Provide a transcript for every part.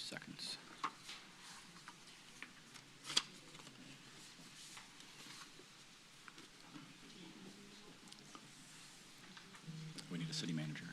seconds. We need a city manager.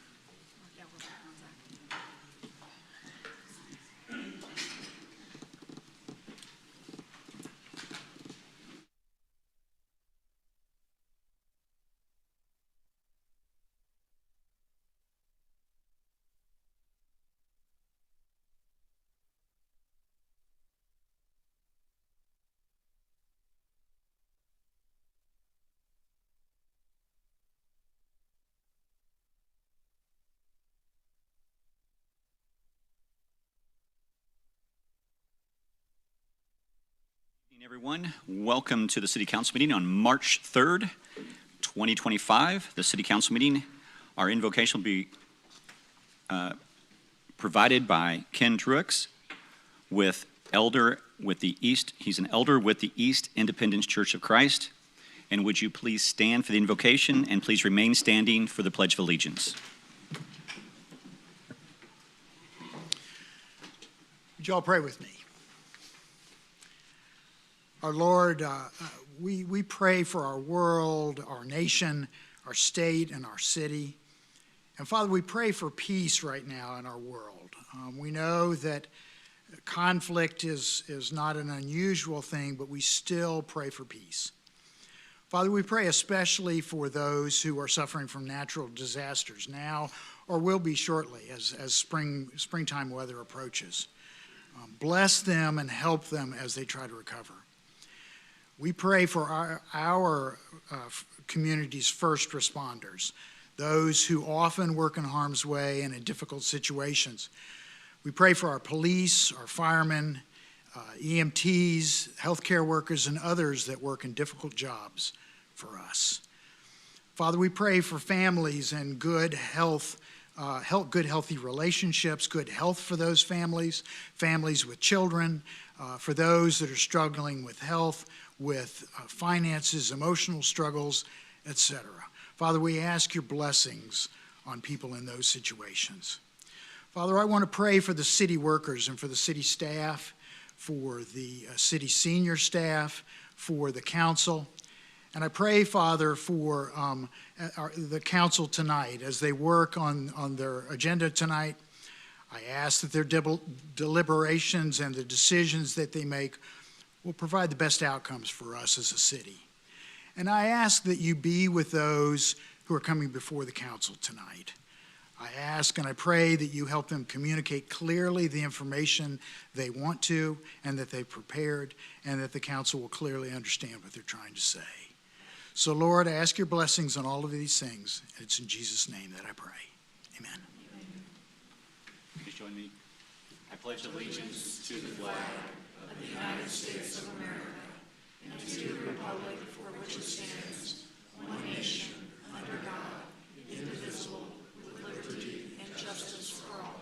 Everyone, welcome to the City Council meeting on March 3rd, 2025. The City Council meeting, our invocation will be provided by Ken Truex, he's an elder with the East Independence Church of Christ. And would you please stand for the invocation and please remain standing for the Pledge of Allegiance. Would you all pray with me? Our Lord, we pray for our world, our nation, our state, and our city. And Father, we pray for peace right now in our world. We know that conflict is not an unusual thing, but we still pray for peace. Father, we pray especially for those who are suffering from natural disasters now or will be shortly as springtime weather approaches. Bless them and help them as they try to recover. We pray for our community's first responders, those who often work in harm's way and in difficult situations. We pray for our police, our firemen, EMTs, healthcare workers, and others that work in difficult jobs for us. Father, we pray for families and good health, good healthy relationships, good health for those families, families with children, for those that are struggling with health, with finances, emotional struggles, etc. Father, we ask your blessings on people in those situations. Father, I want to pray for the city workers and for the city staff, for the city senior staff, for the council. And I pray, Father, for the council tonight as they work on their agenda tonight. I ask that their deliberations and the decisions that they make will provide the best outcomes for us as a city. And I ask that you be with those who are coming before the council tonight. I ask and I pray that you help them communicate clearly the information they want to and that they've prepared, and that the council will clearly understand what they're trying to say. So, Lord, I ask your blessings on all of these things, and it's in Jesus' name that I pray. Amen. Please join me. I pledge allegiance to the flag of the United States of America and to the republic for which it stands, one nation, under God, indivisible, with liberty and justice for all.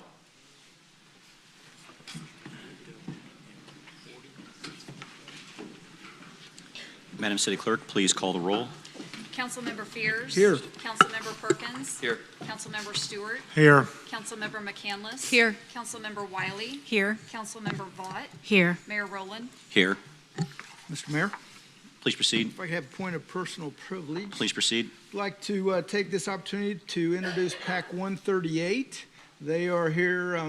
Madam City Clerk, please call the roll. Councilmember Fears. Here. Councilmember Perkins. Here. Councilmember Stewart. Here. Councilmember McCandless. Here. Councilmember Wiley. Here. Councilmember Vaught. Here. Mayor Rowland. Here. Mr. Mayor, Please proceed. if I could have a point of personal privilege, Please proceed. I'd like to take this opportunity to introduce PAC 138. They are here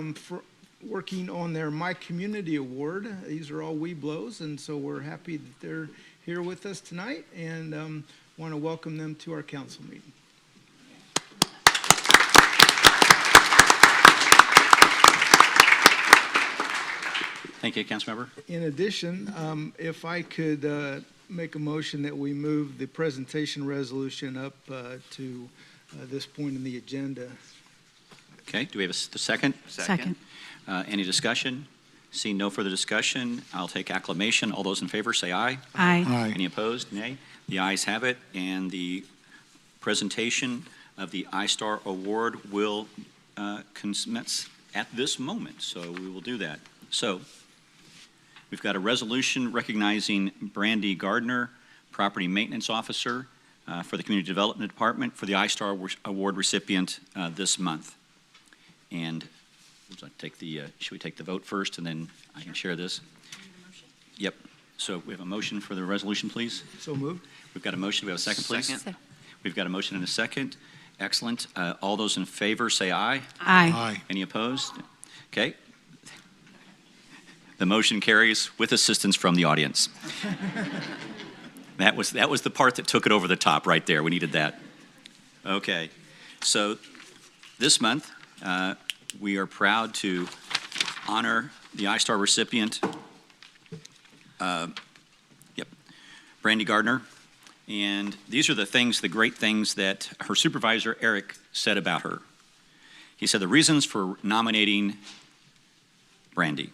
working on their My Community Award. These are all Webelos, and so we're happy that they're here with us tonight, and want to welcome them to our council meeting. Thank you, Councilmember. In addition, if I could make a motion that we move the presentation resolution up to this point in the agenda. Okay, do we have a second? Second. Any discussion? Seeing no further discussion, I'll take acclamation. All those in favor say aye. Aye. Any opposed? Nay. The ayes have it, and the presentation of the iStar Award will commence at this moment, so we will do that. So we've got a resolution recognizing Brandy Gardner, Property Maintenance Officer for the Community Development Department, for the iStar Award recipient this month. And Should we take the vote first, and then I can share this? Yep. So we have a motion for the resolution, please. So moved. We've got a motion. We have a second, please. Second. We've got a motion and a second. Excellent. All those in favor say aye. Aye. Any opposed? Okay. The motion carries with assistance from the audience. That was the part that took it over the top right there. We needed that. Okay. So this month, we are proud to honor the iStar recipient, Brandy Gardner. And these are the great things that her supervisor, Eric, said about her. He said the reasons for nominating Brandy.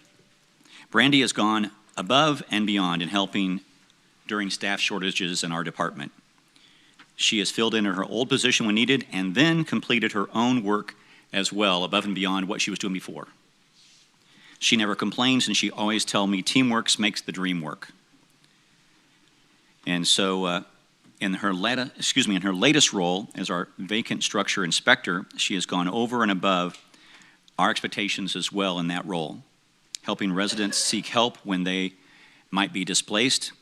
Brandy has gone above and beyond in helping during staff shortages in our department. She has filled in her old position when needed and then completed her own work as well, above and beyond what she was doing before. She never complains, and she always tells me teamwork makes the dream work. And so in her latest role as our vacant structure inspector, she has gone over and above our expectations as well in that role, helping residents seek help when they might be displaced,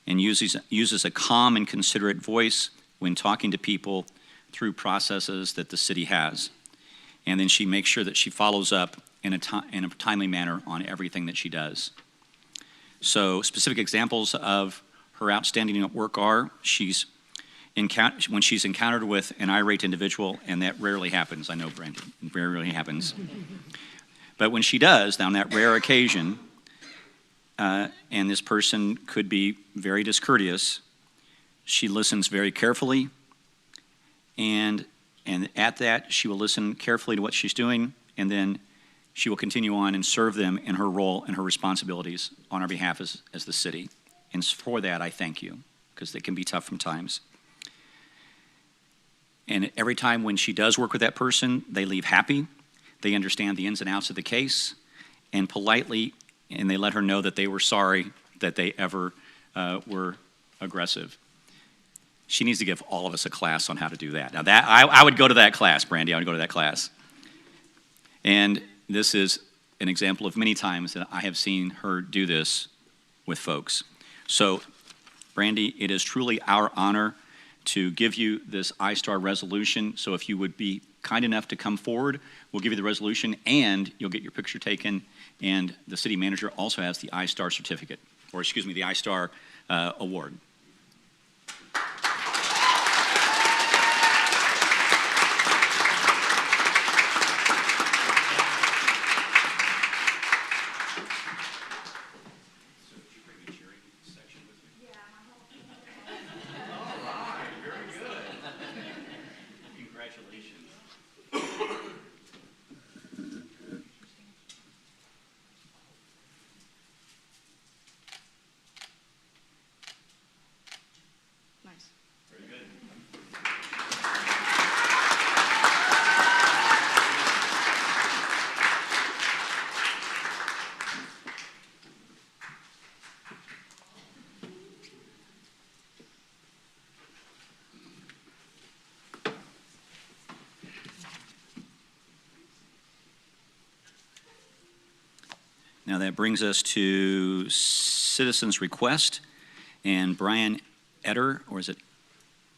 and uses a calm and considerate voice when talking to people through processes that the city has. And then she makes sure that she follows up in a timely manner on everything that she does. So specific examples of her outstanding work are when she's encountered with an irate individual, and that rarely happens. I know, Brandon, it rarely happens. But when she does, on that rare occasion, and this person could be very discourteous, she listens very carefully, and at that, she will listen carefully to what she's doing, and then she will continue on and serve them in her role and her responsibilities on our behalf as the city. And for that, I thank you, because they can be tough from times. And every time when she does work with that person, they leave happy. They understand the ins and outs of the case, and politely, and they let her know that they were sorry that they ever were aggressive. She needs to give all of us a class on how to do that. Now, I would go to that class, Brandy. I would go to that class. And this is an example of many times that I have seen her do this with folks. So, Brandy, it is truly our honor to give you this iStar resolution. So if you would be kind enough to come forward, we'll give you the resolution, and you'll get your picture taken. And the city manager also has the iStar certificate, or excuse me, the iStar award. Nice. Very good. Now that brings us to citizens' request, and Brian Etter, or is it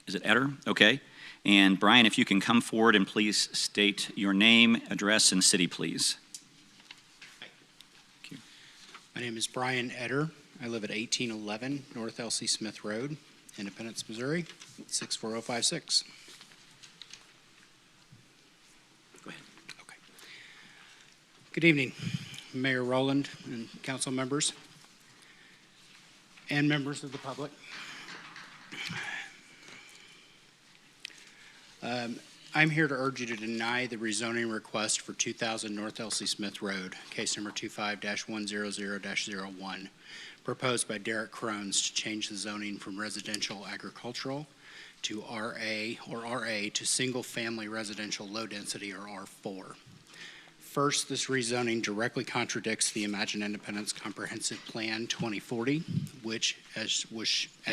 Etter? Okay. And Brian, if you can come forward and please state your name, address, and city, please. Thank you. My name is Brian Etter. I live at 1811 North L.C. Smith Road, Independence, Missouri, 64056. Go ahead. Okay. Good evening, Mayor Rowland and council members and members of the public. I'm here to urge you to deny the rezoning request for 2000 North L.C. Smith Road, case number 25-100-01, proposed by Derek Crones to change the zoning from residential agricultural to RA to single-family residential low density, or R4. First, this rezoning directly contradicts the Imagine Independence Comprehensive Plan 2040, which, as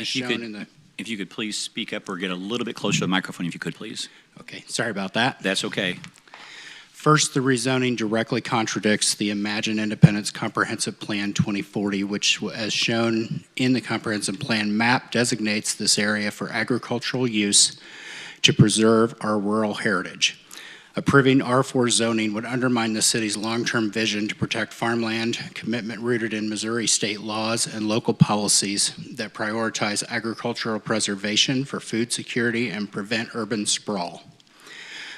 shown in the... If you could please speak up or get a little bit closer to the microphone, if you could, please. Okay, sorry about that. That's okay. First, the rezoning directly contradicts the Imagine Independence Comprehensive Plan 2040, which, as shown in the comprehensive plan map, designates this area for agricultural use to preserve our rural heritage. Approving R4 zoning would undermine the city's long-term vision to protect farmland, commitment rooted in Missouri state laws and local policies that prioritize agricultural preservation for food security and prevent urban sprawl.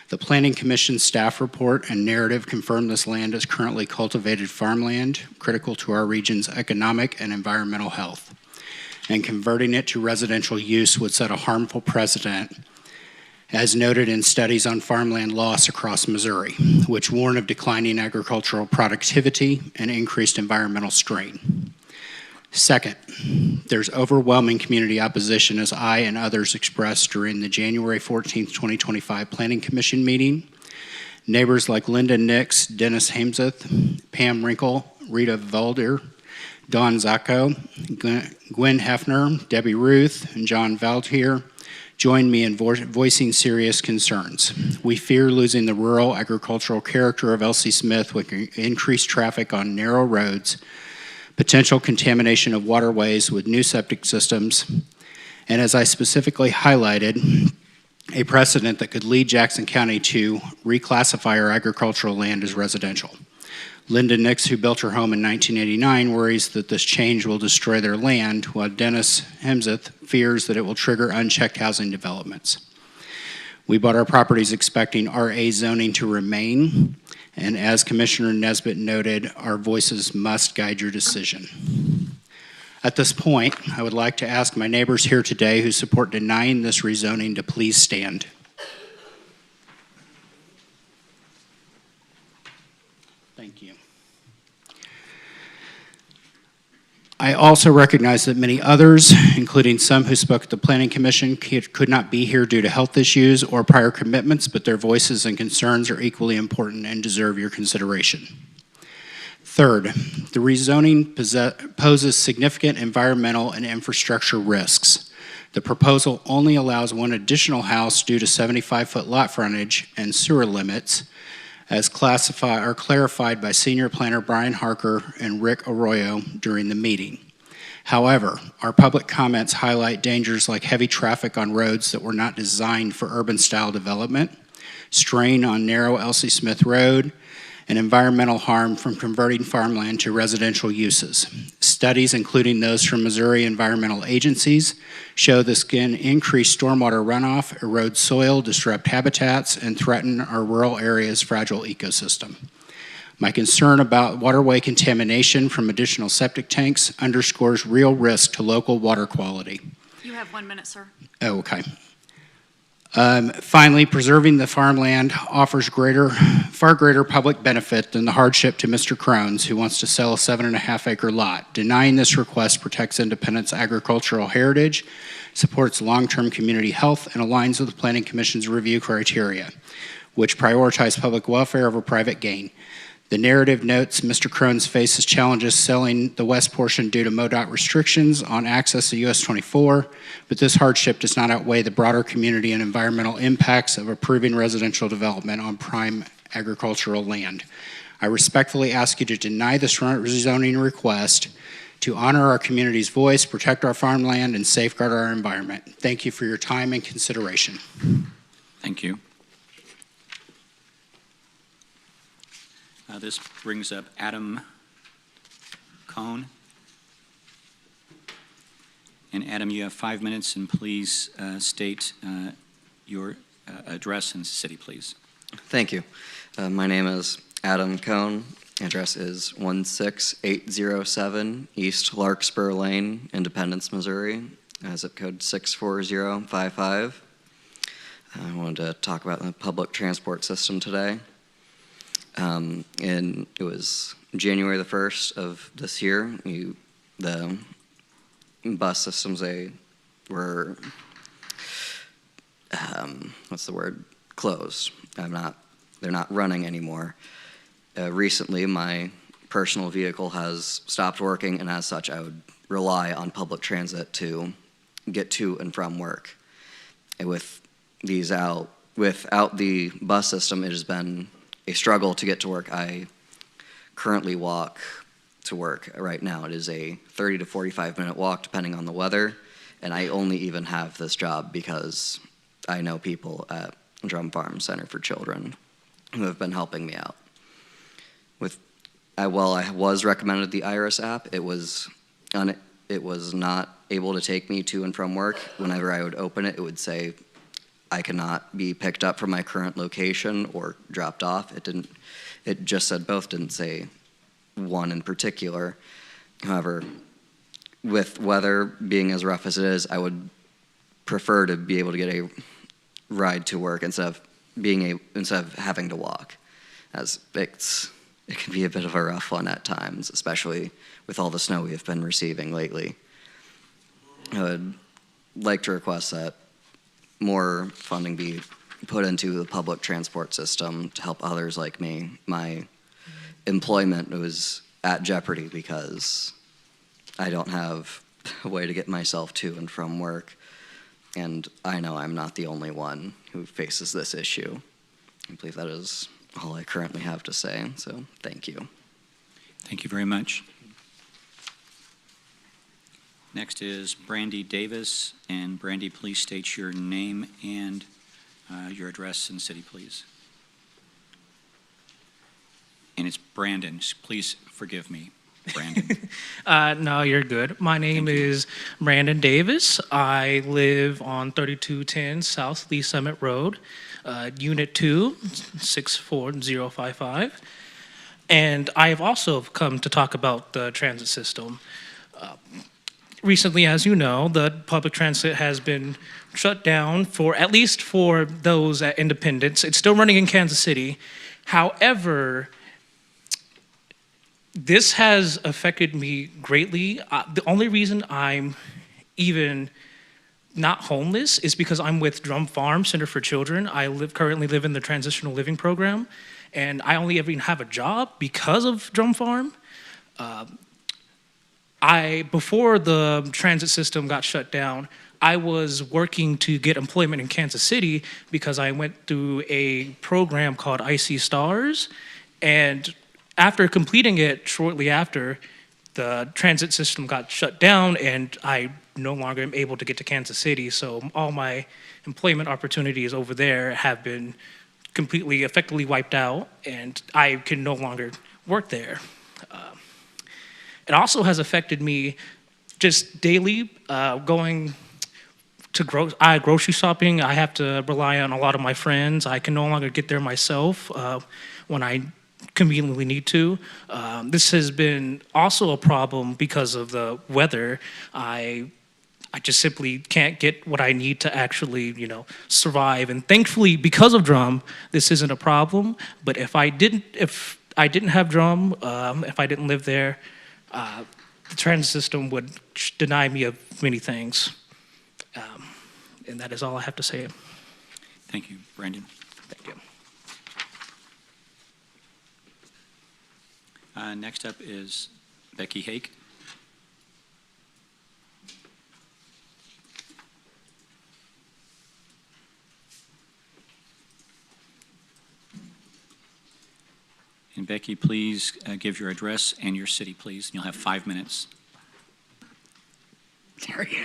The Planning Commission staff report and narrative confirm this land is currently cultivated farmland, critical to our region's economic and environmental health. And converting it to residential use would set a harmful precedent, as noted in studies on farmland loss across Missouri, which warn of declining agricultural productivity and increased environmental strain. Second, there's overwhelming community opposition, as I and others expressed during the January 14th, 2025 Planning Commission meeting. Neighbors like Linda Nix, Dennis Hamseth, Pam Wrinkle, Rita Valder, Don Zacco, Gwen Hefner, Debbie Ruth, and John Valtier joined me in voicing serious concerns. We fear losing the rural agricultural character of L.C. Smith with increased traffic on narrow roads, potential contamination of waterways with new septic systems, and as I specifically highlighted, a precedent that could lead Jackson County to reclassify our agricultural land as residential. Linda Nix, who built her home in 1989, worries that this change will destroy their land, while Dennis Hemseth fears that it will trigger unchecked housing developments. We bought our properties expecting RA zoning to remain, and as Commissioner Nesbitt noted, our voices must guide your decision. At this point, I would like to ask my neighbors here today who support denying this rezoning to please stand. Thank you. I also recognize that many others, including some who spoke at the Planning Commission, could not be here due to health issues or prior commitments, but their voices and concerns are equally important and deserve your consideration. Third, the rezoning poses significant environmental and infrastructure risks. The proposal only allows one additional house due to 75-foot lot frontage and sewer limits, as clarified by Senior Planner Brian Harker and Rick Arroyo during the meeting. However, our public comments highlight dangers like heavy traffic on roads that were not designed for urban-style development, strain on narrow L.C. Smith Road, and environmental harm from converting farmland to residential uses. Studies, including those from Missouri environmental agencies, show this can increase stormwater runoff, erode soil, disrupt habitats, and threaten our rural areas' fragile ecosystem. My concern about waterway contamination from additional septic tanks underscores real risk to local water quality. You have 1 minute, sir. Oh, okay. Finally, preserving the farmland offers far greater public benefit than the hardship to Mr. Crones, who wants to sell a 7.5-acre lot. Denying this request protects Independent's agricultural heritage, supports long-term community health, and aligns with the Planning Commission's review criteria, which prioritize public welfare over private gain. The narrative notes Mr. Crones faces challenges selling the west portion due to MoDOT restrictions on access to US 24, but this hardship does not outweigh the broader community and environmental impacts of approving residential development on prime agricultural land. I respectfully ask you to deny this rezoning request to honor our community's voice, protect our farmland, and safeguard our environment. Thank you for your time and consideration. Thank you. This brings up Adam Cohn. And Adam, you have 5 minutes, and please state your address and city, please. Thank you. My name is Adam Cohn. Address is 16807 East Larkspur Lane, Independence, Missouri. Zip code 64055. I wanted to talk about the public transport system today. And it was January the 1st of this year. The bus systems, they were, closed. They're not running anymore. Recently, my personal vehicle has stopped working, and as such, I would rely on public transit to get to and from work. And without the bus system, it has been a struggle to get to work. I currently walk to work right now. It is a 30 to 45-minute walk, depending on the weather, and I only even have this job because I know people at Drum Farm Center for Children who have been helping me out. I was recommended the Iris app. It was not able to take me to and from work. Whenever I would open it, it would say I cannot be picked up from my current location or dropped off. It just said both, didn't say one in particular. However, with weather being as rough as it is, I would prefer to be able to get a ride to work instead of having to walk, as it can be a bit of a rough one at times, especially with all the snow we have been receiving lately. I would like to request that more funding be put into the public transport system to help others like me. My employment was at jeopardy because I don't have a way to get myself to and from work, and I know I'm not the only one who faces this issue. I believe that is all I currently have to say, so thank you. Thank you very much. Next is Brandy Davis, and Brandy, please state your name and your address and city, please. And it's Brandon. Please forgive me, Brandon. No, you're good. My name is Brandon Davis. I live on 3210 South Lee Summit Road, Unit 2, 64055. And I have also come to talk about the transit system. Recently, as you know, the public transit has been shut down at least for those at Independence. It's still running in Kansas City. However, this has affected me greatly. The only reason I'm even not homeless is because I'm with Drum Farm Center for Children. I currently live in the transitional living program, and I only ever even have a job because of Drum Farm. Before the transit system got shut down, I was working to get employment in Kansas City because I went through a program called IC Stars, and after completing it, shortly after, the transit system got shut down and I no longer am able to get to Kansas City, so all my employment opportunities over there have been completely, effectively wiped out, and I can no longer work there. It also has affected me just daily, going to grocery shopping. I have to rely on a lot of my friends. I can no longer get there myself when I conveniently need to. This has been also a problem because of the weather. I just simply can't get what I need to actually, survive. And thankfully, because of Drum, this isn't a problem. But if I didn't have Drum, if I didn't live there, the transit system would deny me of many things. And that is all I have to say. Thank you, Brandon. Thank you. Next up is Becky Hake. And Becky, please give your address and your city, please. You'll have 5 minutes. There you go.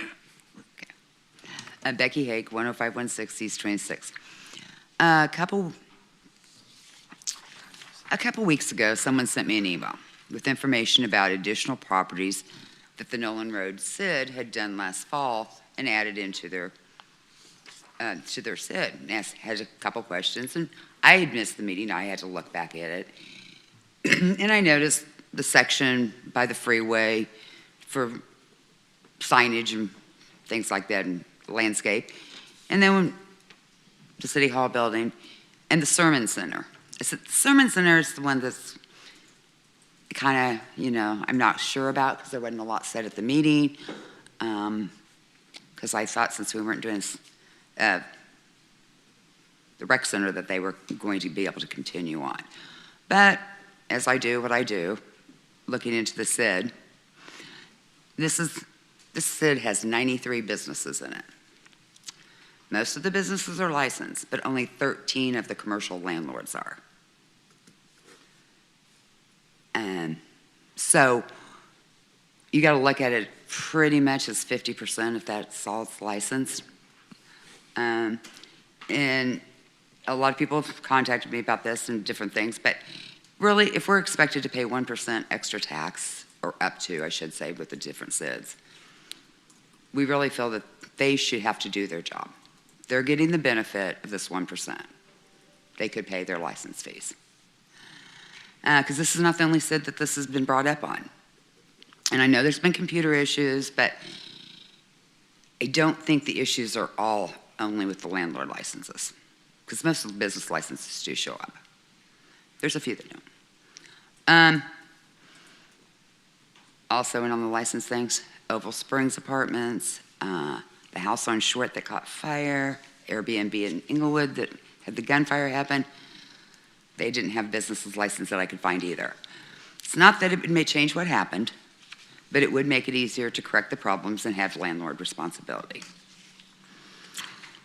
Okay. Becky Hake, 10516 East 26. A couple weeks ago, someone sent me an email with information about additional properties that the Nolan Road SID had done last fall and added into their SID. And had a couple questions, and I had missed the meeting. I had to look back at it. And I noticed the section by the freeway for signage and things like that and landscape. And then the City Hall building and the Sermon Center. I said, the Sermon Center is the one that's kind of, I'm not sure about because there wasn't a lot said at the meeting. Because I thought since we weren't doing the rec center that they were going to be able to continue on. But as I do what I do, looking into the SID, this SID has 93 businesses in it. Most of the businesses are licensed, but only 13 of the commercial landlords are. So you got to look at it pretty much as 50% if that's all it's licensed. And a lot of people have contacted me about this and different things, but really, if we're expected to pay 1% extra tax, or up to, I should say, with the different SIDs, we really feel that they should have to do their job. They're getting the benefit of this 1%. They could pay their license fees. Because this is not the only SID that this has been brought up on. And I know there's been computer issues, but I don't think the issues are all only with the landlord licenses, because most of the business licenses do show up. There's a few that don't. Also, and on the license things, Oval Springs Apartments, the house on Short that caught fire, Airbnb in Inglewood that had the gunfire happen, they didn't have business license that I could find either. It's not that it may change what happened, but it would make it easier to correct the problems and have landlord responsibility.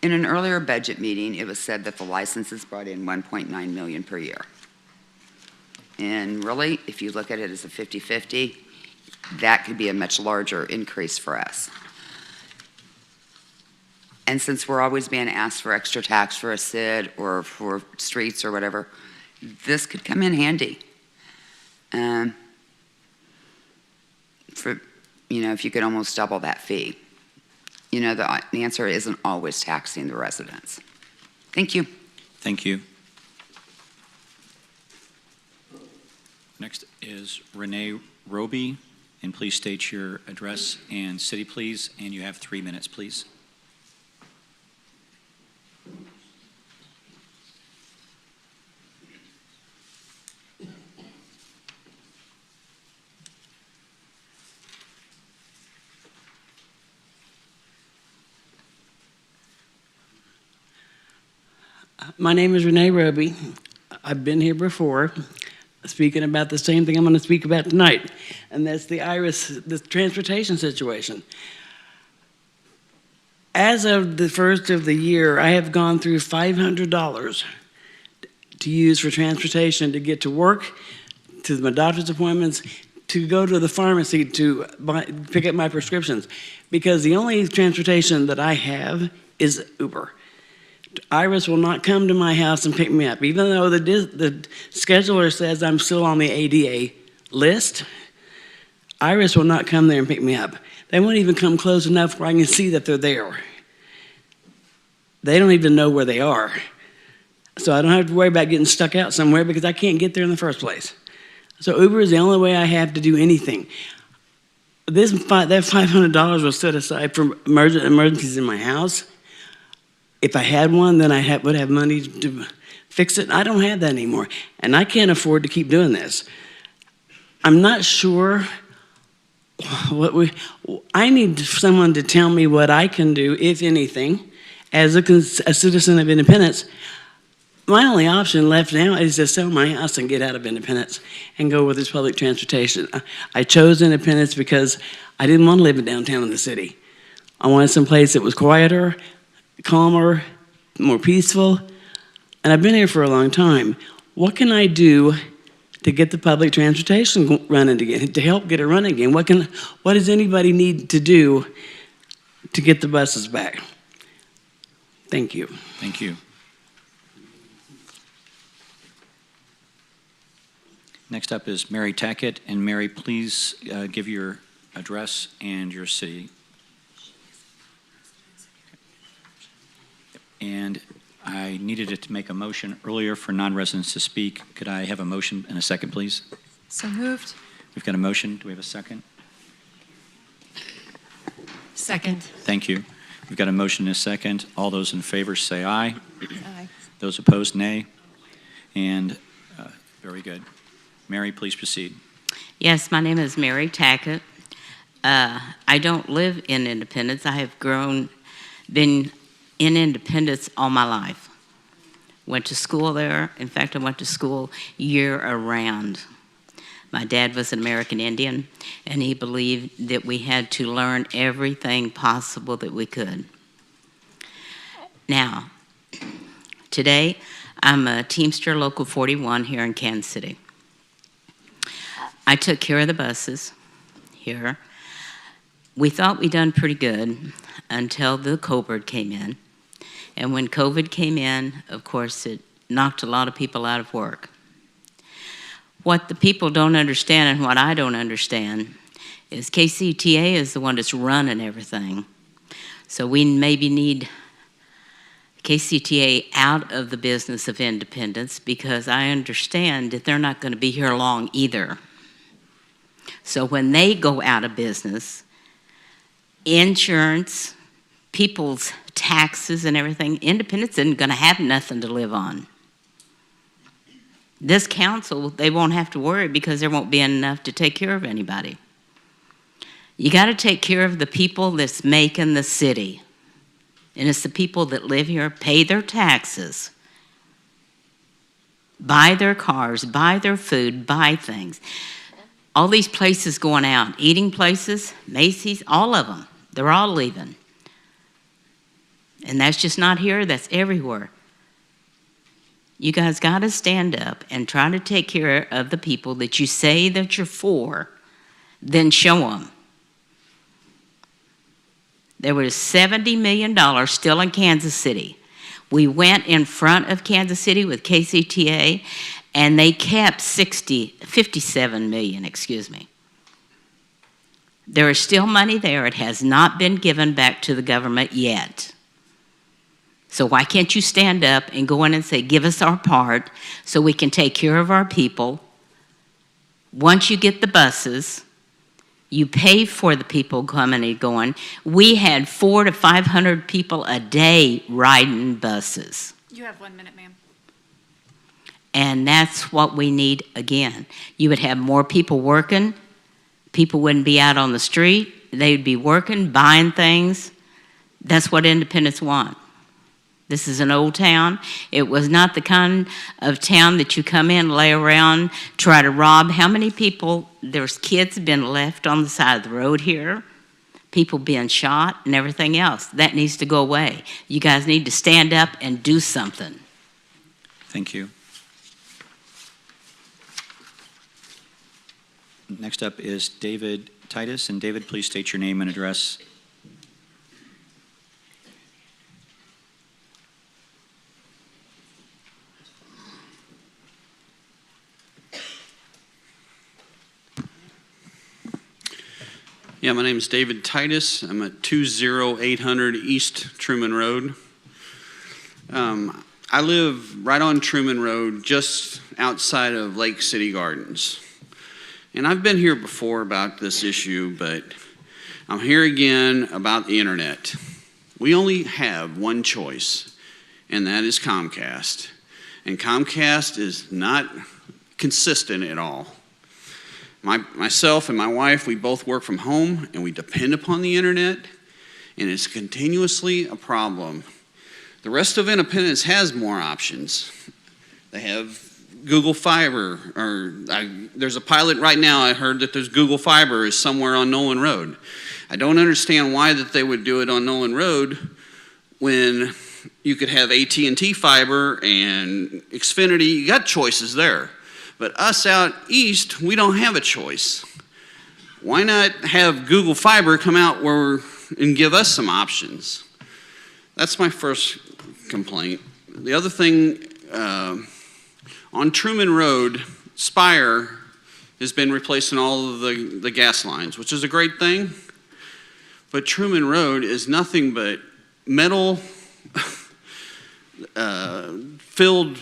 In an earlier budget meeting, it was said that the licenses brought in $1.9 million per year. And really, if you look at it as a 50-50, that could be a much larger increase for us. And since we're always being asked for extra tax for a SID or for streets or whatever, this could come in handy. For, if you could almost double that fee. The answer isn't always taxing the residents. Thank you. Thank you. Next is Renee Roby, and please state your address and city, please, and you have 3 minutes, please. My name is Renee Roby. I've been here before speaking about the same thing I'm going to speak about tonight, and that's the the transportation situation. As of the first of the year, I have gone through $500 to use for transportation to get to work, to my doctor's appointments, to go to the pharmacy to pick up my prescriptions, because the only transportation that I have is Uber. Iris will not come to my house and pick me up. Even though the scheduler says I'm still on the ADA list, Iris will not come there and pick me up. They won't even come close enough where I can see that they're there. They don't even know where they are. So I don't have to worry about getting stuck out somewhere because I can't get there in the first place. So Uber is the only way I have to do anything. That $500 was set aside for emergencies in my house. If I had one, then I would have money to fix it. I don't have that anymore, and I can't afford to keep doing this. I'm not sure I need someone to tell me what I can do, if anything, as a citizen of Independence. My only option left now is to sell my house and get out of Independence and go with this public transportation. I chose Independence because I didn't want to live in downtown in the city. I wanted some place that was quieter, calmer, more peaceful, and I've been here for a long time. What can I do to get the public transportation running again, to help get it running again? What does anybody need to do to get the buses back? Thank you. Thank you. Next up is Mary Tackett, and Mary, please give your address and your city. And I needed to make a motion earlier for non-residents to speak. Could I have a motion and a second, please? So moved. We've got a motion. Do we have a second? Second. Thank you. We've got a motion and a second. All those in favor say aye. Aye. Those opposed, nay. And very good. Mary, please proceed. Yes, my name is Mary Tackett. I don't live in Independence. I have been in Independence all my life. Went to school there. In fact, I went to school year-round. My dad was an American Indian, and he believed that we had to learn everything possible that we could. Now, today, I'm a Teamster Local 41 here in Kansas City. I took care of the buses here. We thought we'd done pretty good until the COVID came in. And when COVID came in, of course, it knocked a lot of people out of work. What the people don't understand and what I don't understand is KCTA is the one that's running everything. So we maybe need KCTA out of the business of independence, because I understand that they're not going to be here long either. So when they go out of business, insurance, people's taxes and everything, independence isn't going to have nothing to live on. This council, they won't have to worry because there won't be enough to take care of anybody. You got to take care of the people that's making the city. And it's the people that live here, pay their taxes, buy their cars, buy their food, buy things. All these places going out, eating places, Macy's, all of them, they're all leaving. And that's just not here, that's everywhere. You guys got to stand up and try to take care of the people that you say that you're for, then show them. There was $70 million still in Kansas City. We went in front of Kansas City with KCTA, and they kept 57 million, excuse me. There is still money there. It has not been given back to the government yet. So why can't you stand up and go in and say, give us our part so we can take care of our people? Once you get the buses, you pay for the people coming and going. We had 400 to 500 people a day riding buses. You have 1 minute, ma'am. And that's what we need again. You would have more people working. People wouldn't be out on the street. They'd be working, buying things. That's what independents want. This is an old town. It was not the kind of town that you come in, lay around, try to rob. How many people, there's kids been left on the side of the road here, people being shot and everything else. That needs to go away. You guys need to stand up and do something. Thank you. Next up is David Titus. And David, please state your name and address. Yeah, my name is David Titus. I'm at 20800 East Truman Road. I live right on Truman Road, just outside of Lake City Gardens. And I've been here before about this issue, but I'm here again about the internet. We only have one choice, and that is Comcast. And Comcast is not consistent at all. Myself and my wife, we both work from home, and we depend upon the internet, and it's continuously a problem. The rest of Independence has more options. They have Google Fiber, there's a pilot right now. I heard that there's Google Fiber is somewhere on Nolan Road. I don't understand why that they would do it on Nolan Road when you could have AT&T Fiber and Xfinity. You got choices there. But us out east, we don't have a choice. Why not have Google Fiber come out and give us some options? That's my first complaint. The other thing, on Truman Road, Spire has been replacing all of the gas lines, which is a great thing. But Truman Road is nothing but metal filled.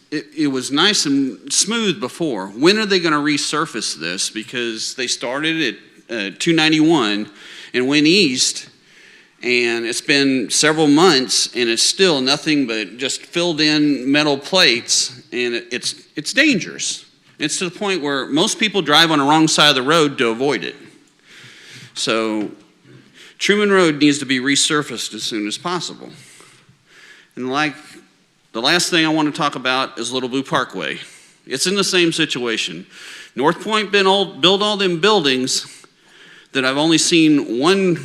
It was nice and smooth before. When are they going to resurface this? Because they started at 291 and went east, and it's been several months, and it's still nothing but just filled in metal plates, and it's dangerous. It's to the point where most people drive on the wrong side of the road to avoid it. So Truman Road needs to be resurfaced as soon as possible. And the last thing I want to talk about is Little Blue Parkway. It's in the same situation. North Point built all them buildings that I've only seen one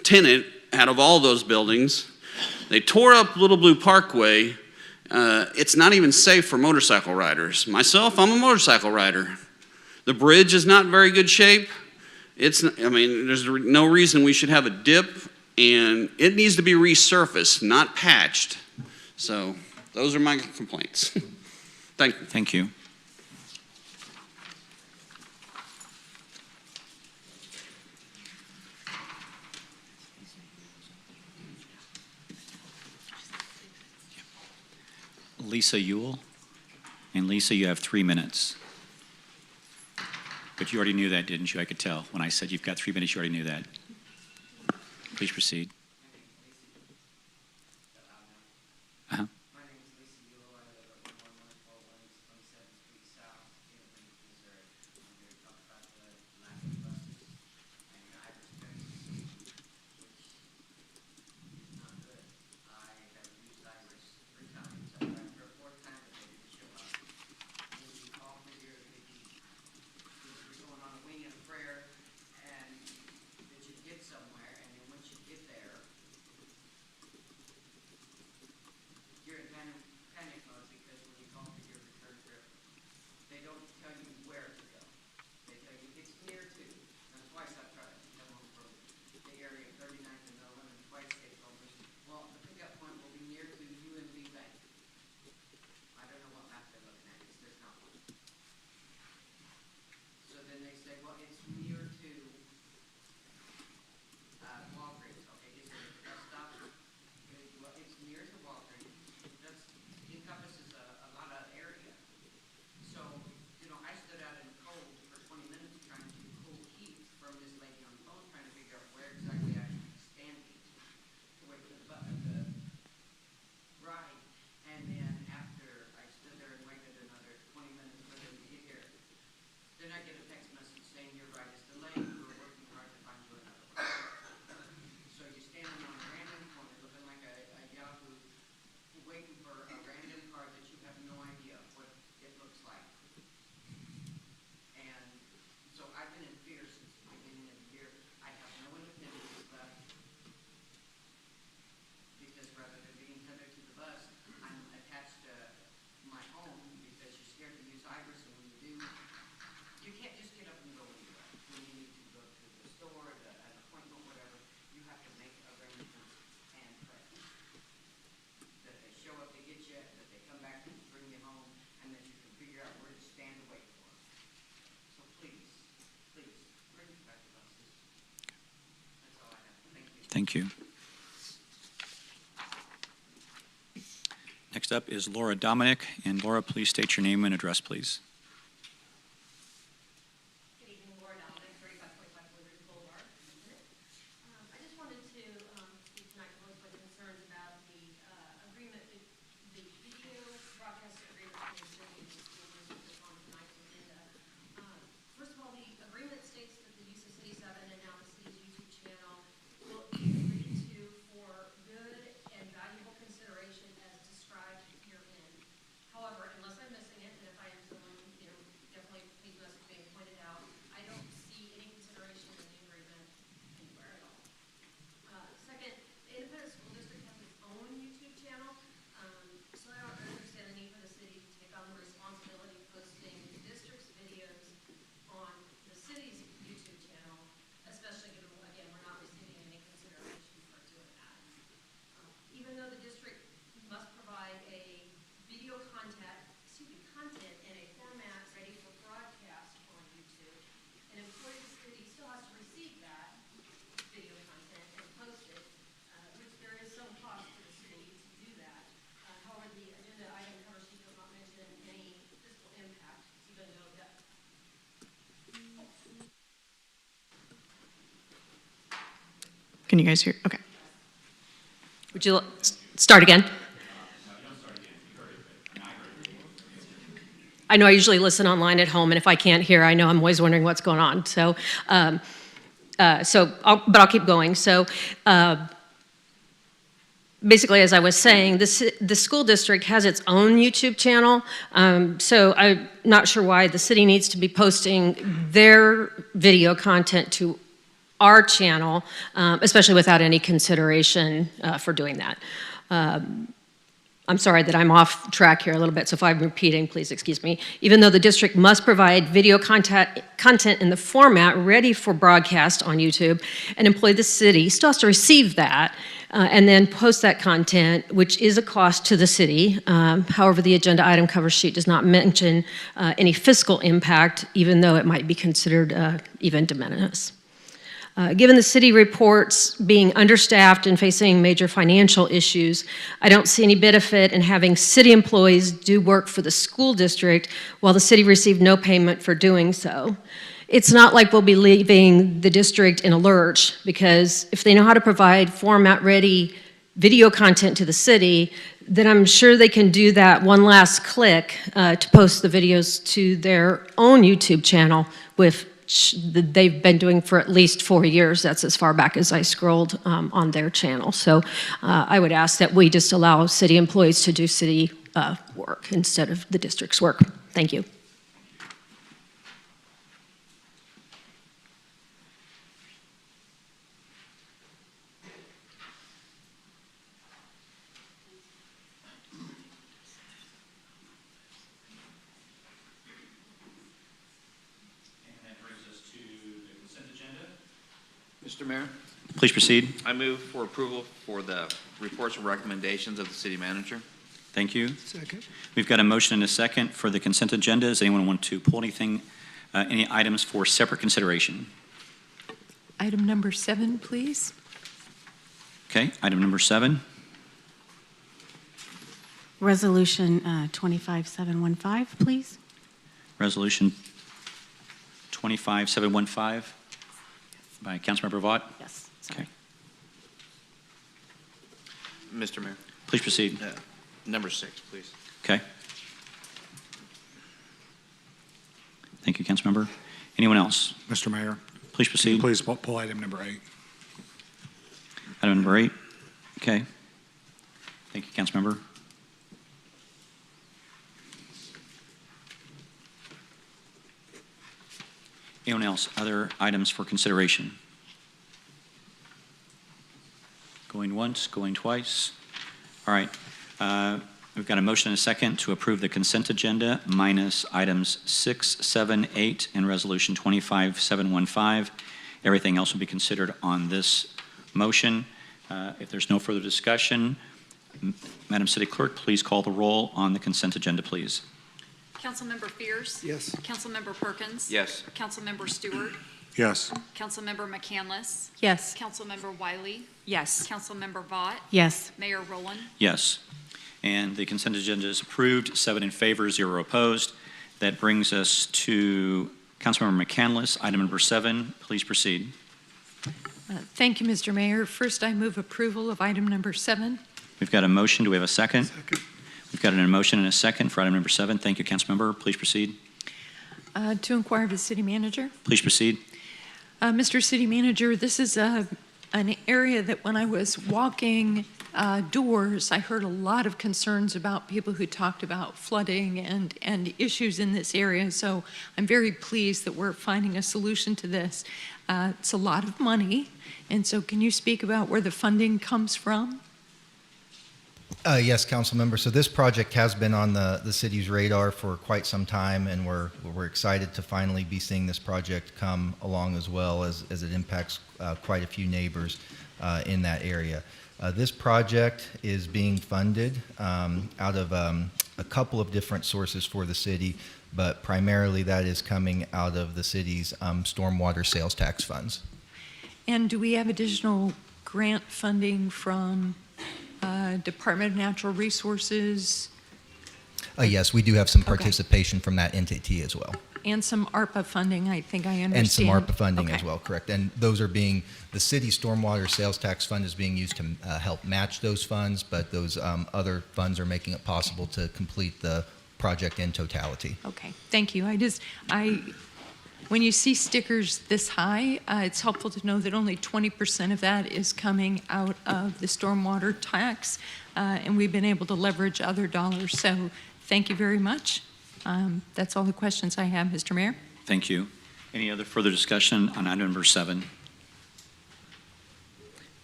tenant out of all those buildings. They tore up Little Blue Parkway. It's not even safe for motorcycle riders. Myself, I'm a motorcycle rider. The bridge is not in very good shape. I mean, there's no reason we should have a dip, and it needs to be resurfaced, not patched. So those are my complaints. Thank you. Thank you. Lisa Ewell. And Lisa, you have 3 minutes. But you already knew that, didn't you? I could tell. When I said you've got 3 minutes, you already knew that. Please proceed. Uh-huh. My name is Lisa Ewell. I live at 11141 27th Street South, Cambridge, Missouri. I'm here to talk about the lack of buses and driver's transit, which is not good. I have used Iris 3 times. I tried her 4th time, but they didn't show up. When you call me here, you're going on a wing and a prayer, and that you get somewhere, and then once you get there, you're in panic mode because when you call for your return trip, they don't tell you where to go. They tell you it's near to. Now, twice I've tried to come home from the area of 39th and Melvin, and twice they told me, well, the pickup point will be near to UNB Bank. I don't know what map they're looking at because there's not one. So then they say, well, it's near to Walgreens. Okay, is there a bus stop? Well, it's near to Walgreens. That's encompasses a lot of area. So, you know, I stood out in the cold for 20 minutes trying to cool heat from this lady on the phone, trying to figure out where exactly I should be standing to wait for the ride. And then after I stood there and waited another 20 minutes for them to get here, then I get a text message saying your ride is delayed. We're working hard to find you another one. So you're standing on a random corner looking like a Yahoo, waiting for a random car that you have no idea what it looks like. And so I've been in fear since the beginning of the year. I have no independence left because rather than being tethered to the bus, I'm attached to my home because you're scared to use Iris, and when you do, you can't just get up and go anywhere. When you need to go to the store, an appointment, whatever, you have to make arrangements and pray. That they show up to get you, that they come back and bring you home, and that you can figure out where to stand and wait for them. So please, please, bring back the buses. That's all I have. Thank you. Thank you. Next up is Laura Dominic. And Laura, please state your name and address, please. Good evening, Laura Dominic, 3545 Woodridge Boulevard. I just wanted to speak tonight to voice my concerns about the agreement, the video broadcast agreement between the city and the school district that's on tonight's agenda. First of all, the agreement states that the use of City 7 and now the city's YouTube channel will be agreed to for good and valuable consideration as described herein. However, unless I'm missing it, and if I am someone, definitely please message me and point it out, I don't see any consideration in the agreement anywhere at all. Second, the Independent School District has its own YouTube channel, so I don't understand the need for the city to take on the responsibility of posting the district's videos on the city's YouTube channel, especially given, again, we're not receiving any consideration for doing that. Even though the district must provide a video content in a format ready for broadcast on YouTube, an employee of the city still has to receive that video content and post it, which there is some cost to the city to do that. However, the agenda item cover sheet does not mention any fiscal impact, even though that. Can you guys hear? Okay. Would you start again? I know I usually listen online at home, and if I can't hear, I know I'm always wondering what's going on. So, but I'll keep going. So, basically, as I was saying, the school district has its own YouTube channel. So I'm not sure why the city needs to be posting their video content to our channel, especially without any consideration for doing that. I'm sorry that I'm off track here a little bit, so if I'm repeating, please excuse me. Even though the district must provide video content in the format ready for broadcast on YouTube, an employee of the city still has to receive that and then post that content, which is a cost to the city. However, the agenda item cover sheet does not mention any fiscal impact, even though it might be considered even de minimis. Given the city reports being understaffed and facing major financial issues, I don't see any benefit in having city employees do work for the school district while the city received no payment for doing so. It's not like we'll be leaving the district in a lurch, because if they know how to provide format-ready video content to the city, then I'm sure they can do that one last click to post the videos to their own YouTube channel, with they've been doing for at least 4 years. That's as far back as I scrolled on their channel. So I would ask that we just allow city employees to do city work instead of the district's work. Thank you. Mr. Mayor, Please proceed. I move for approval for the reports and recommendations of the city manager. Thank you. Second. We've got a motion and a second for the consent agenda. Does anyone want to pull anything, any items for separate consideration? Item number 7, please. Okay, item number 7. Resolution 25715, please. Resolution 25715 by Councilmember Vaught. Yes. Okay, Mr. Mayor, please proceed. number 6, please. Okay. Thank you, Councilmember. Anyone else? Mr. Mayor, Please can you proceed. please pull item number 8? Item number 8. Okay. Thank you, Councilmember. Anyone else? Other items for consideration? Going once, going twice. All right. We've got a motion and a second to approve the consent agenda minus items 6, 7, 8, and resolution 25715. Everything else will be considered on this motion. If there's no further discussion, Madam City Clerk, please call the roll on the consent agenda, please. Councilmember Fierce? Yes. Councilmember Perkins? Yes. Councilmember Stewart? Yes. Councilmember McCandless? Yes. Councilmember Wiley? Yes. Councilmember Vaught? Yes. Mayor Rowland? Yes. And the consent agenda is approved, 7 in favor, 0 opposed. That brings us to Councilmember McCandless, item number 7. Please proceed. Thank you, Mr. Mayor. First, I move approval of item number 7. We've got a motion. Do we have a second? Second. We've got a motion and a second for item number 7. Thank you, Councilmember. Please proceed. To inquire of the city manager. Please proceed. Mr. City Manager, this is an area that when I was walking doors, I heard a lot of concerns about people who talked about flooding and issues in this area. So I'm very pleased that we're finding a solution to this. It's a lot of money. And so can you speak about where the funding comes from? Yes, council member. So this project has been on the city's radar for quite some time, and we're excited to finally be seeing this project come along, as well as it impacts quite a few neighbors in that area. This project is being funded out of a couple of different sources for the city, but primarily that is coming out of the city's stormwater sales tax funds. And do we have additional grant funding from Department of Natural Resources? Yes, we do have some participation from that entity as well. And some ARPA funding, I think I understand. And some ARPA funding as Okay. well, correct. And those are being, the city stormwater sales tax fund is being used to help match those funds, but those other funds are making it possible to complete the project in totality. Okay, thank you. When you see stickers this high, it's helpful to know that only 20% of that is coming out of the stormwater tax, and we've been able to leverage other dollars. So thank you very much. That's all the questions I have, Mr. Mayor. Thank you. Any other further discussion on item number 7?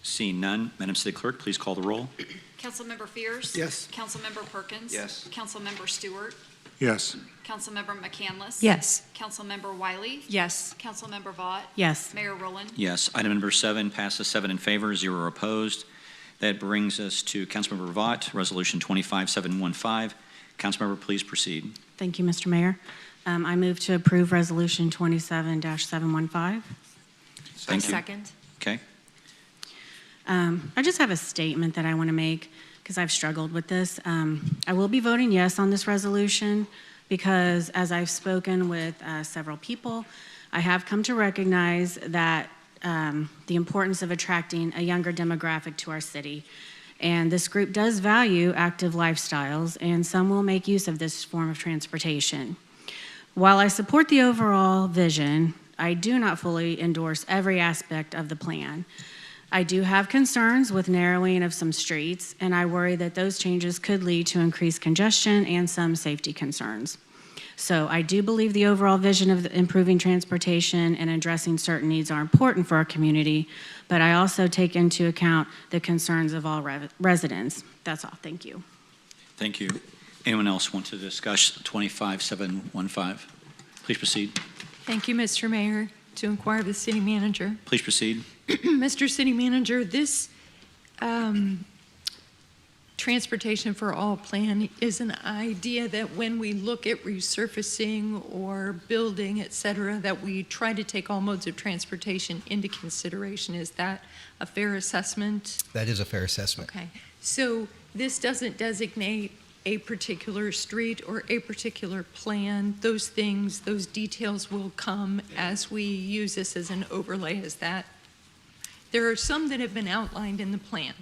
Seeing none, Madam City Clerk, please call the roll. Councilmember Fears? Yes. Councilmember Perkins? Yes. Councilmember Stewart? Yes. Councilmember McCandless? Yes. Councilmember Wiley? Yes. Councilmember Vaught? Yes. Mayor Rowland? Yes. Item number 7 passes 7 in favor, 0 opposed. That brings us to Councilmember Vaught, Resolution 25715. Councilmember, please proceed. Thank you, Mr. Mayor. I move to approve Resolution 27-715. Thank you. Second. Okay. I just have a statement that I want to make because I've struggled with this. I will be voting yes on this resolution because as I've spoken with several people, I have come to recognize that the importance of attracting a younger demographic to our city. And this group does value active lifestyles, and some will make use of this form of transportation. While I support the overall vision, I do not fully endorse every aspect of the plan. I do have concerns with narrowing of some streets, and I worry that those changes could lead to increased congestion and some safety concerns. So I do believe the overall vision of improving transportation and addressing certain needs are important for our community, but I also take into account the concerns of all residents. That's all. Thank you. Thank you. Anyone else want to discuss 25715? Please proceed. Thank you, Mr. Mayor. To inquire of the city manager. Please proceed. Mr. City Manager, this Transportation for All plan is an idea that when we look at resurfacing or building, et cetera, that we try to take all modes of transportation into consideration. Is that a fair assessment? That is a fair assessment. Okay. So this doesn't designate a particular street or a particular plan. Those things, those details will come as we use this as an overlay. Is that? There are some that have been outlined in the plan,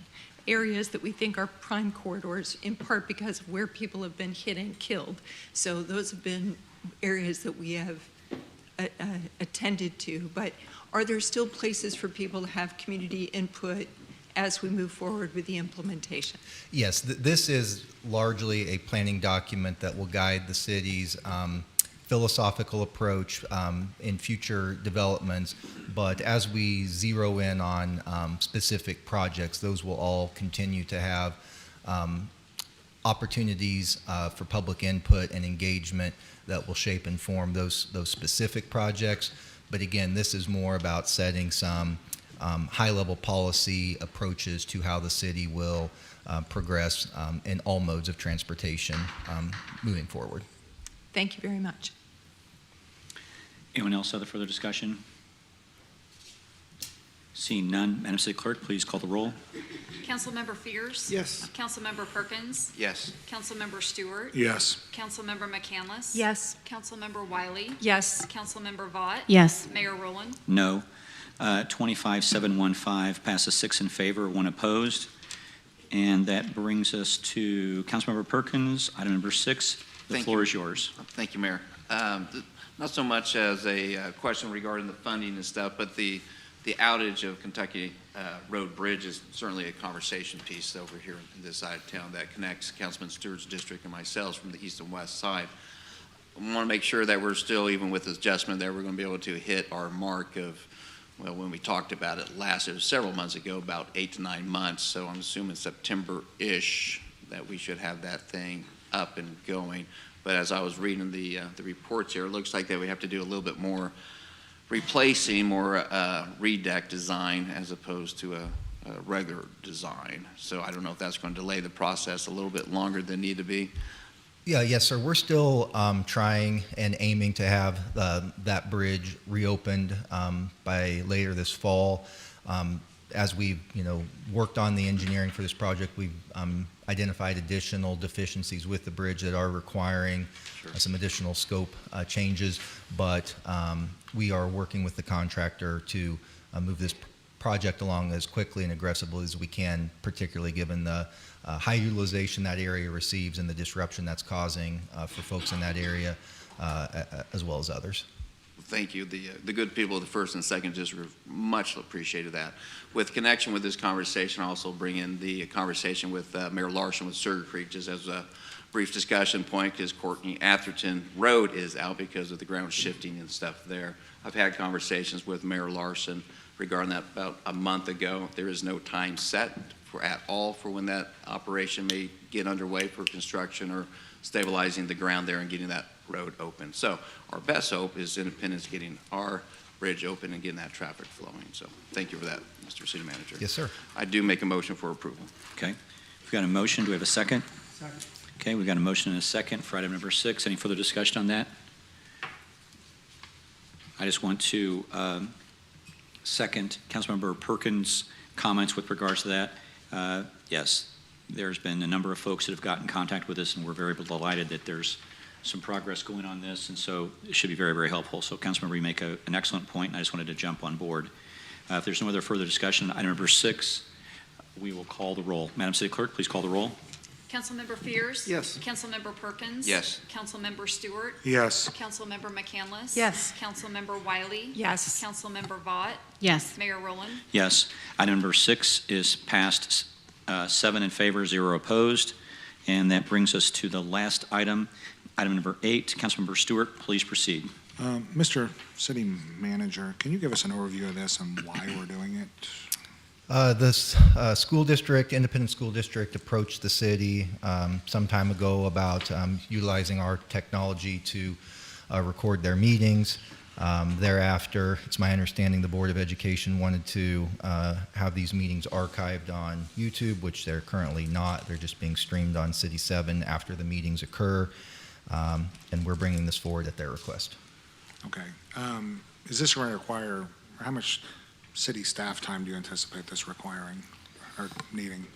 areas that we think are prime corridors, in part because of where people have been hit and killed. So those have been areas that we have attended to. But are there still places for people to have community input as we move forward with the implementation? Yes, this is largely a planning document that will guide the city's philosophical approach in future developments, but as we zero in on specific projects, those will all continue to have opportunities for public input and engagement that will shape and form those specific projects. But again, this is more about setting some high-level policy approaches to how the city will progress in all modes of transportation moving forward. Thank you very much. Anyone else have further discussion? Seeing none, Madam City Clerk, please call the roll. Councilmember Fears? Yes. Councilmember Perkins? Yes. Councilmember Stewart? Yes. Councilmember McCandless? Yes. Councilmember Wiley? Yes. Councilmember Vaught? Yes. Mayor Rowland? No. 25715 passes 6 in favor, 1 opposed. And that brings us to Councilmember Perkins, item number 6. The floor is yours. Thank you, Mayor. Not so much as a question regarding the funding and stuff, but the outage of Kentucky Road Bridge is certainly a conversation piece over here in this side of town that connects Councilman Stewart's district and myself from the east and west side. I want to make sure that we're still, even with this adjustment there, we're going to be able to hit our mark of, well, when we talked about it last, it was several months ago, about 8 to 9 months. So I'm assuming September-ish that we should have that thing up and going. But as I was reading the reports here, it looks like that we have to do a little bit more replacing, more redeck design as opposed to a regular design. So I don't know if that's going to delay the process a little bit longer than need to be. Yes, sir. We're still trying and aiming to have that bridge reopened by later this fall. As we've worked on the engineering for this project, we've identified additional deficiencies with the bridge that are requiring some additional scope changes. But we are working with the contractor to move this project along as quickly and aggressively as we can, particularly given the high utilization that area receives and the disruption that's causing for folks in that area, as well as others. Thank you. The good people of the first and second district much appreciated that. With connection with this conversation, I also bring in the conversation with Mayor Larson with Sugar Creek, just as a brief discussion point because Courtney Atherton Road is out because of the ground shifting and stuff there. I've had conversations with Mayor Larson regarding that about a month ago. There is no time set at all for when that operation may get underway for construction or stabilizing the ground there and getting that road open. So our best hope is Independence getting our bridge open and getting that traffic flowing. So thank you for that, Mr. City Manager. Yes, sir. I do make a motion for approval. Okay. We've got a motion. Do we have a second? Second. Okay, we've got a motion and a second for item number 6. Any further discussion on that? I just want to second Councilmember Perkins' comments with regards to that. Yes, there's been a number of folks that have gotten in contact with us, and we're very delighted that there's some progress going on this, and so it should be very, very helpful. So, Councilmember, you make an excellent point, and I just wanted to jump on board. If there's no other further discussion, item number 6, we will call the roll. Madam City Clerk, please call the roll. Councilmember Fears? Yes. Councilmember Perkins? Yes. Councilmember Stewart? Yes. Councilmember McCandless? Yes. Councilmember Wiley? Yes. Councilmember Vaught? Yes. Mayor Rowland? Yes. Item number 6 is passed 7 in favor, 0 opposed. And that brings us to the last item, item number 8. Councilmember Stewart, please proceed. Mr. City Manager, can you give us an overview of this and why we're doing it? This school district, independent school district, approached the city some time ago about utilizing our technology to record their meetings. Thereafter, it's my understanding the Board of Education wanted to have these meetings archived on YouTube, which they're currently not. They're just being streamed on City 7 after the meetings occur, and we're bringing this forward at their request. Okay. Is this going to require, how much city staff time do you anticipate this requiring or needing?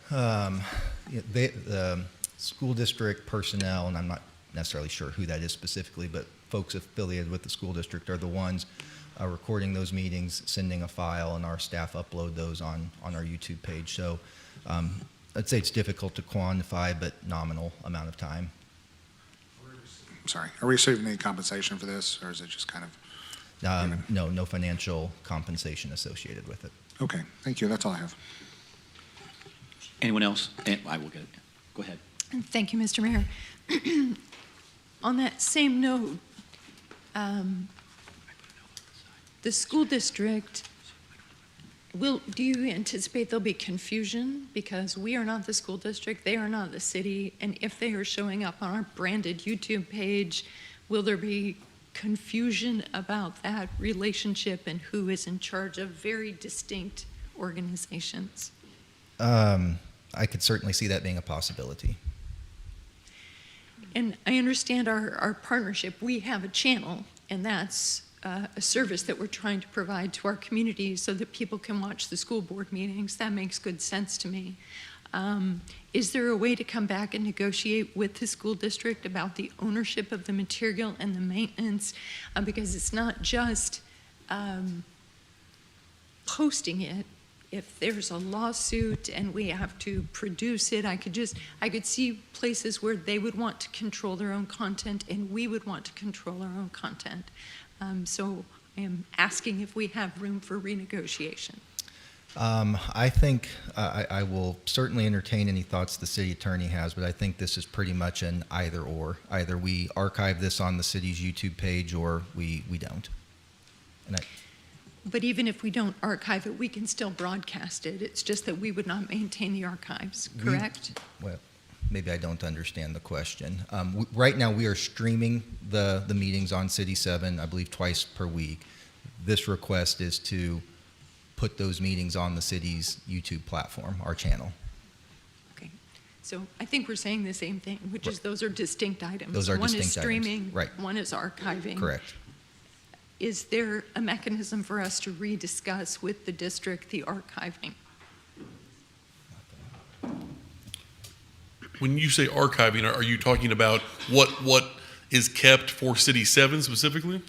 The school district personnel, and I'm not necessarily sure who that is specifically, but folks affiliated with the school district are the ones recording those meetings, sending a file, and our staff upload those on our YouTube page. So I'd say it's difficult to quantify, but nominal amount of time. Sorry, are we receiving any compensation for this, or is it just kind of? No financial compensation associated with it. Okay, thank you. That's all I have. Anyone else? And I will get it. Go ahead. Thank you, Mr. Mayor. On that same note, the school district, do you anticipate there'll be confusion? Because we are not the school district, they are not the city, and if they are showing up on our branded YouTube page, will there be confusion about that relationship and who is in charge of very distinct organizations? I could certainly see that being a possibility. And I understand our partnership. We have a channel, and that's a service that we're trying to provide to our community so that people can watch the school board meetings. That makes good sense to me. Is there a way to come back and negotiate with the school district about the ownership of the material and the maintenance? Because it's not just posting it. If there's a lawsuit and we have to produce it, I could see places where they would want to control their own content and we would want to control our own content. So I am asking if we have room for renegotiation. I think I will certainly entertain any thoughts the city attorney has, but I think this is pretty much an either or. Either we archive this on the city's YouTube page or we don't. But even if we don't archive it, we can still broadcast it. It's just that we would not maintain the archives, correct? Well, maybe I don't understand the question. Right now, we are streaming the meetings on City 7, I believe twice per week. This request is to put those meetings on the city's YouTube platform, our channel. Okay. So I think we're saying the same thing, which is those are distinct items. Those are one distinct is streaming, items. Right. One is archiving. Correct. Is there a mechanism for us to rediscuss with the district the archiving? When you say archiving, are you talking about what is kept for City 7 specifically?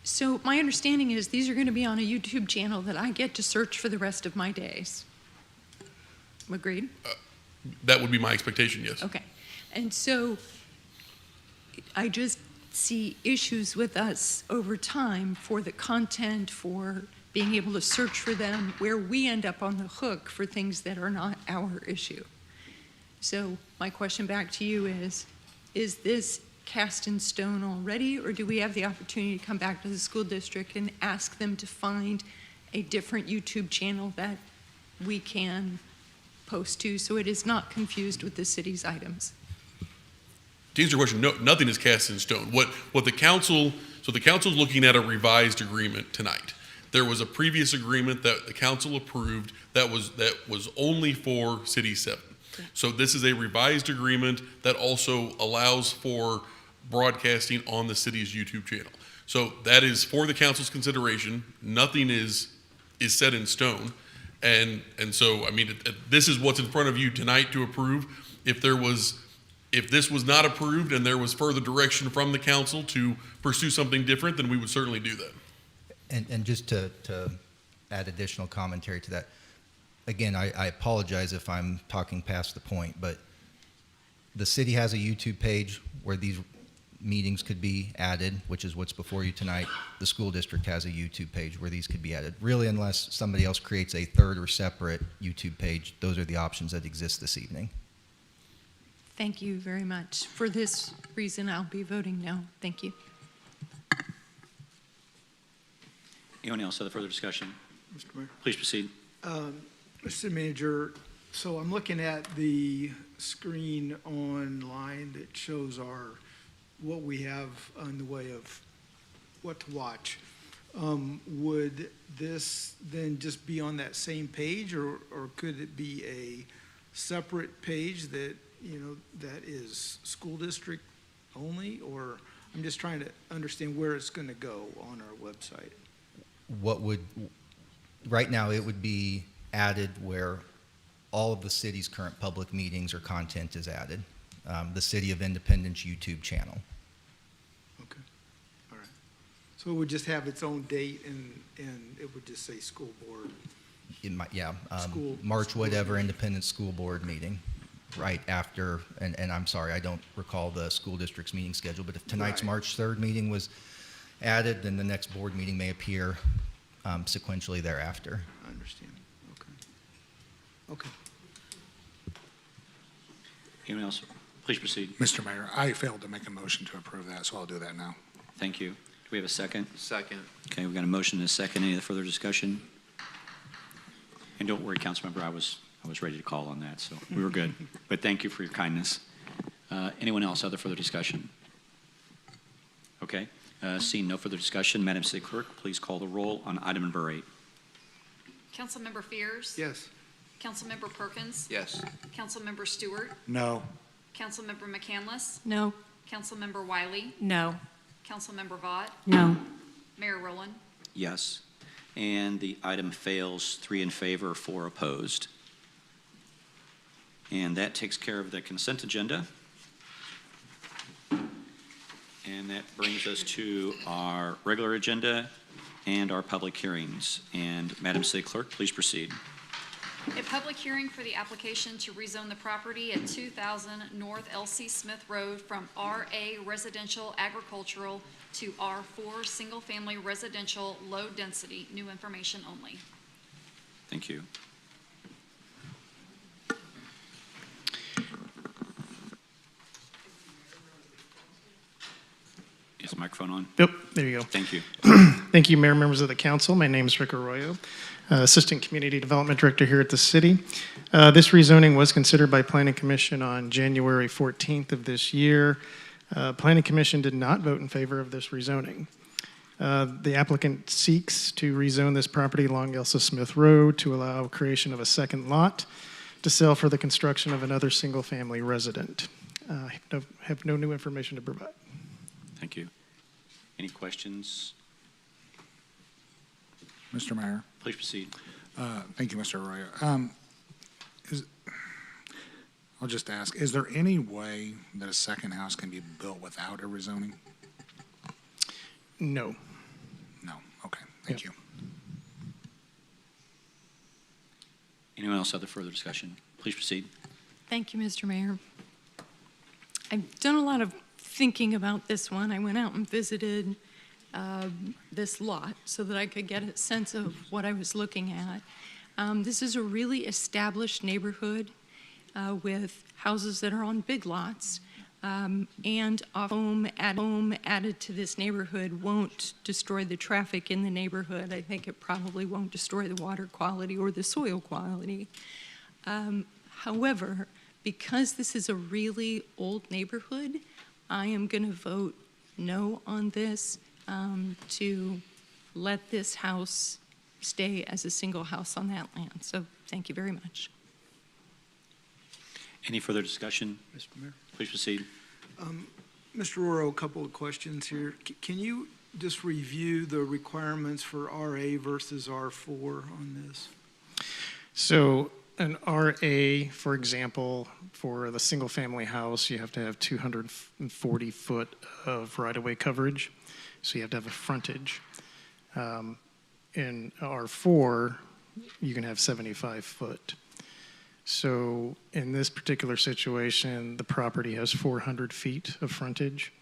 So my understanding is these are going to be on a YouTube channel that I get to search for the rest of my days. Agreed? That would be my expectation, yes. Okay. And so I just see issues with us over time for the content, for being able to search for them, where we end up on the hook for things that are not our issue. So my question back to you is this cast in stone already, or do we have the opportunity to come back to the school district and ask them to find a different YouTube channel that we can post to so it is not confused with the city's items? To answer your question, no, nothing is cast in stone. What the council, so the council's looking at a revised agreement tonight. There was a previous agreement that the council approved that was only for City 7. So this is a revised agreement that also allows for broadcasting on the city's YouTube channel. So that is for the council's consideration. Nothing is set in stone. And so, I mean, this is what's in front of you tonight to approve. If this was not approved and there was further direction from the council to pursue something different, then we would certainly do that. And just to add additional commentary to that, again, I apologize if I'm talking past the point, but the city has a YouTube page where these meetings could be added, which is what's before you tonight. The school district has a YouTube page where these could be added. Really, unless somebody else creates a third or separate YouTube page, those are the options that exist this evening. Thank you very much. For this reason, I'll be voting no. Thank you. Anyone else have further discussion? Mr. Mayor. Please proceed. Mr. Manager, so I'm looking at the screen online that shows what we have in the way of what to watch. Would this then just be on that same page, or could it be a separate page that, that is school district only? Or I'm just trying to understand where it's going to go on our website. Right now, it would be added where all of the city's current public meetings or content is added. The City of Independence YouTube channel. Okay, all right. So it would just have its own date and it would just say school board. It might, yeah, School- March school whatever board. Independence School Board meeting, right after, and I'm sorry, I don't recall the school district's meeting schedule, but if tonight's Right. March 3rd meeting was added, then the next board meeting may appear sequentially thereafter. I understand, okay. Anyone else? Please proceed. Mr. Mayor, I failed to make a motion to approve that, so I'll do that now. Thank you. Do we have a second? Second. Okay, we've got a motion and a second. Any further discussion? And don't worry, Councilmember, I was ready to call on that, so we were good. But thank you for your kindness. Anyone else? Other further discussion? Okay. Seeing no further discussion, Madam City Clerk, please call the roll on item number 8. Councilmember Fears? Yes. Councilmember Perkins? Yes. Councilmember Stewart? No. Councilmember McCandless? No. Councilmember Wiley? No. Councilmember Vaught? No. Mayor Rowland? Yes. And the item fails, 3 in favor, 4 opposed. And that takes care of the consent agenda. And that brings us to our regular agenda and our public hearings. And Madam City Clerk, please proceed. A public hearing for the application to rezone the property at 2000 North L.C. Smith Road from RA Residential Agricultural to R4 Single Family Residential Low Density, new information only. Thank you. Is the microphone on? Yep, there you go. Thank you. Thank you, Mayor, members of the council. My name is Rick Arroyo, Assistant Community Development Director here at the city. This rezoning was considered by Planning Commission on January 14th of this year. Planning Commission did not vote in favor of this rezoning. The applicant seeks to rezone this property along Elsa Smith Road to allow creation of a second lot to sell for the construction of another single-family resident. I have no new information to provide. Thank you. Any questions? Mr. Mayor. Please proceed. Thank you, Mr. Arroyo. I'll just ask, is there any way that a second house can be built without a rezoning? No. No, okay, thank you. Anyone else have the further discussion? Please proceed. Thank you, Mr. Mayor. I've done a lot of thinking about this one. I went out and visited this lot so that I could get a sense of what I was looking at. This is a really established neighborhood. with houses that are on big lots. And a home added to this neighborhood won't destroy the traffic in the neighborhood. I think it probably won't destroy the water quality or the soil quality. However, because this is a really old neighborhood, I am going to vote no on this to let this house stay as a single house on that land. So thank you very much. Any further discussion? Mr. Mayor, please proceed. Mr. Roro, a couple of questions here. Can you just review the requirements for RA versus R4 on this? So an RA, for example, for the single-family house, you have to have 240 foot of right-of-way coverage, so you have to have a frontage. In R4, you can have 75 foot. So in this particular situation, the property has 400 feet of frontage.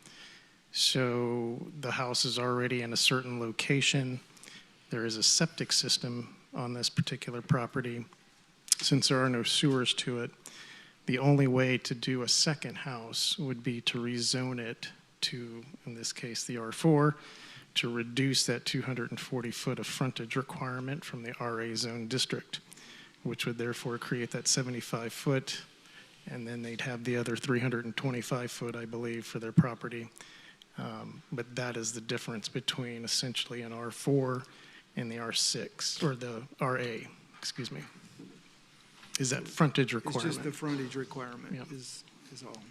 So the house is already in a certain location. There is a septic system on this particular property. Since there are no sewers to it, the only way to do a second house would be to rezone it to, in this case, the R4, to reduce that 240 foot of frontage requirement from the RA zone district, which would therefore create that 75 foot, and then they'd have the other 325 foot, I believe, for their property. But that is the difference between essentially an R4 and the R6, or the RA, excuse me, is that frontage requirement. It's just the frontage requirement. Yep. is all.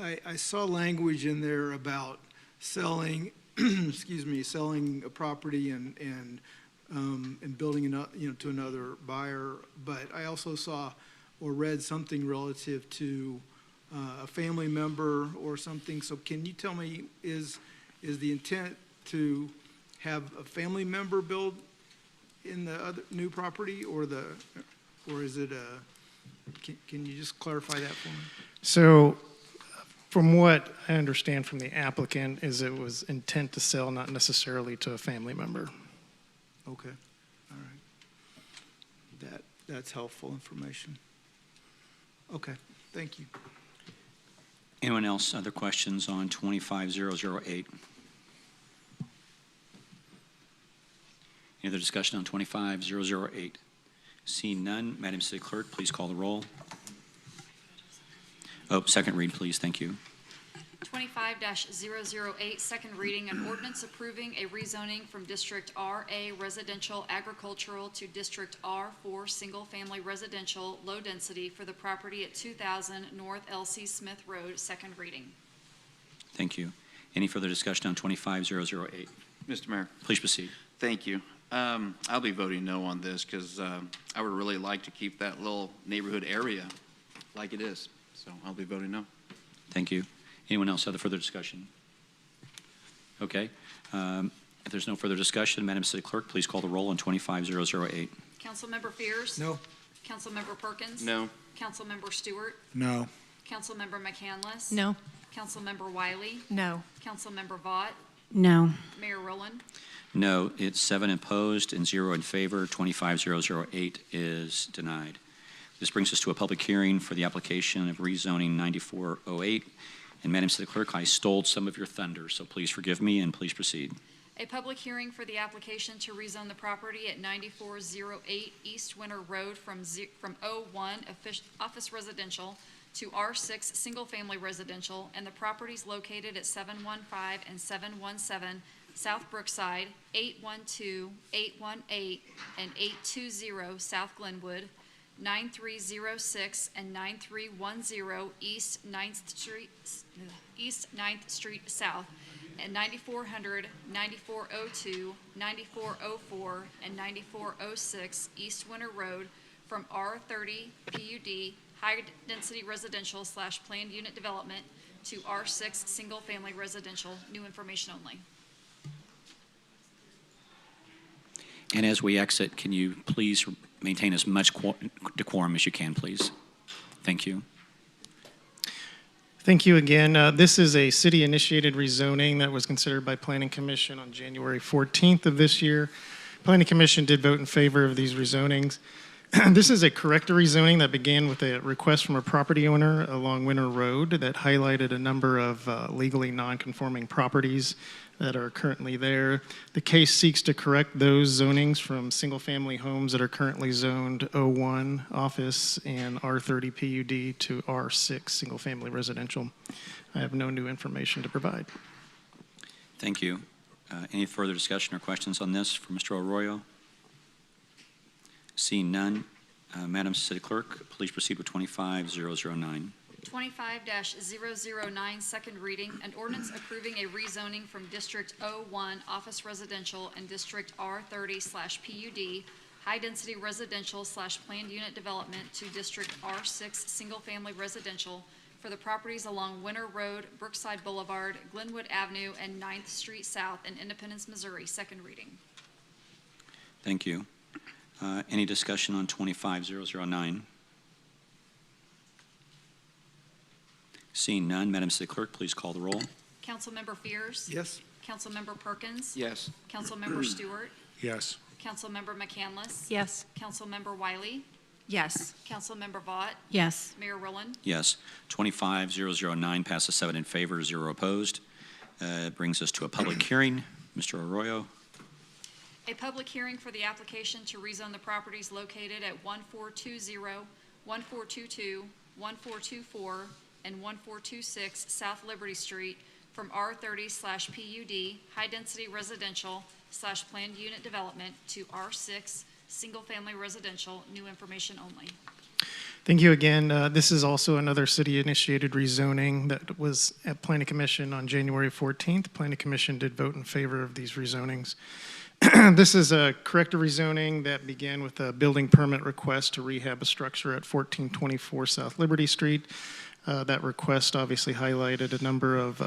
I saw language in there about selling, excuse me, selling a property and building to another buyer. But I also saw or read something relative to a family member or something. So can you tell me, is the intent to have a family member build in the other new property, or is it a? Can you just clarify that for me? So, from what I understand from the applicant, is it was intent to sell, not necessarily to a family member. Okay, all right. That's helpful information. Okay, thank you. Anyone else, other questions on 25008? Any other discussion on 25008? Seeing none, Madam City Clerk, please call the roll. Oh, second read, please. Thank you. 25-008, second reading, an ordinance approving a rezoning from District RA Residential Agricultural to District R4 Single Family Residential Low Density for the property at 2000 North L.C. Smith Road, second reading. Thank you. Any further discussion on 25008? Mr. Mayor. Please proceed. Thank you. I'll be voting no on this because I would really like to keep that little neighborhood area like it is. So I'll be voting no. Thank you. Anyone else have further discussion? Okay. If there's no further discussion, Madam City Clerk, please call the roll on 25008. Councilmember Fears? No. Councilmember Perkins? No. Councilmember Stewart? No. Councilmember McCandless? No. Councilmember Wiley? No. Councilmember Vaught? No. Mayor Rowland? No, it's 7 opposed and 0 in favor. 25008 is denied. This brings us to a public hearing for the application of rezoning 9408. And Madam City Clerk, I stole some of your thunder, so please forgive me and please proceed. A public hearing for the application to rezone the property at 9408 East Winter Road from O1 Office Residential to R6 Single Family Residential, and the properties located at 715 and 717 South Brookside, 812, 818, and 820 South Glenwood, 9306 and 9310 East 9th Street South, and 9400, 9402, 9404, and 9406 East Winter Road from R30 PUD High Density Residential / Planned Unit Development to R6 Single Family Residential. New information only. And as we exit, can you please maintain as much decorum as you can, please? Thank you. Thank you again. This is a city-initiated rezoning that was considered by Planning Commission on January 14th of this year. Planning Commission did vote in favor of these rezonings. This is a corrector rezoning that began with a request from a property owner along Winter Road that highlighted a number of legally non-conforming properties that are currently there. The case seeks to correct those zonings from single-family homes that are currently zoned O1 office and R30 PUD to R6 single-family residential. I have no new information to provide. Thank you. Any further discussion or questions on this for Mr. Arroyo? Seeing none, Madam City Clerk, please proceed with 25009. 25-009, second reading, an ordinance approving a rezoning from District 01 Office Residential and District R30/PUD High-Density Residential/Planned Unit Development to District R6 Single Family Residential for the properties along Winter Road, Brookside Boulevard, Glenwood Avenue, and 9th Street South in Independence, Missouri. Second reading. Thank you. Any discussion on 25009? Seeing none, Madam City Clerk, please call the roll. Councilmember Fears. Yes. Councilmember Perkins. Yes. Councilmember Stewart. Yes. Councilmember McCandless. Yes. Councilmember Wiley. Yes. Councilmember Vaught. Yes. Mayor Rowland. Yes. 25009 passes 7 in favor, 0 opposed. Brings us to a public hearing. Mr. Arroyo. A public hearing for the application to rezone the properties located at 1420, 1422, 1424, and 1426 South Liberty Street from R30/PUD High-Density Residential/Planned Unit Development to R6 Single Family Residential, new information only. Thank you again. This is also another city-initiated rezoning that was at Planning Commission on January 14th. Planning Commission did vote in favor of these rezonings. This is a corrective rezoning that began with a building permit request to rehab a structure at 1424 South Liberty Street. That request obviously highlighted a number of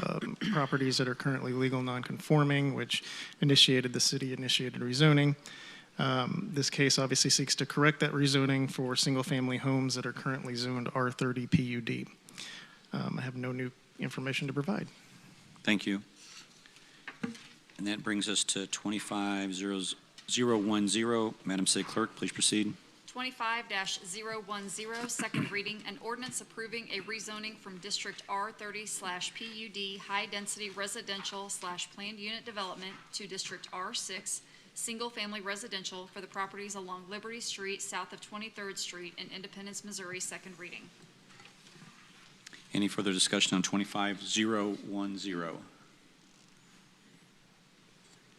properties that are currently legal non-conforming, which initiated the city-initiated rezoning. This case obviously seeks to correct that rezoning for single-family homes that are currently zoned R30 PUD. I have no new information to provide. Thank you. And that brings us to 25010. Madam City Clerk, please proceed. 25-010, second reading, an ordinance approving a rezoning from District R30/PUD High-Density Residential/Planned Unit Development to District R6 Single Family Residential for the properties along Liberty Street south of 23rd Street in Independence, Missouri. Second reading. Any further discussion on 25010?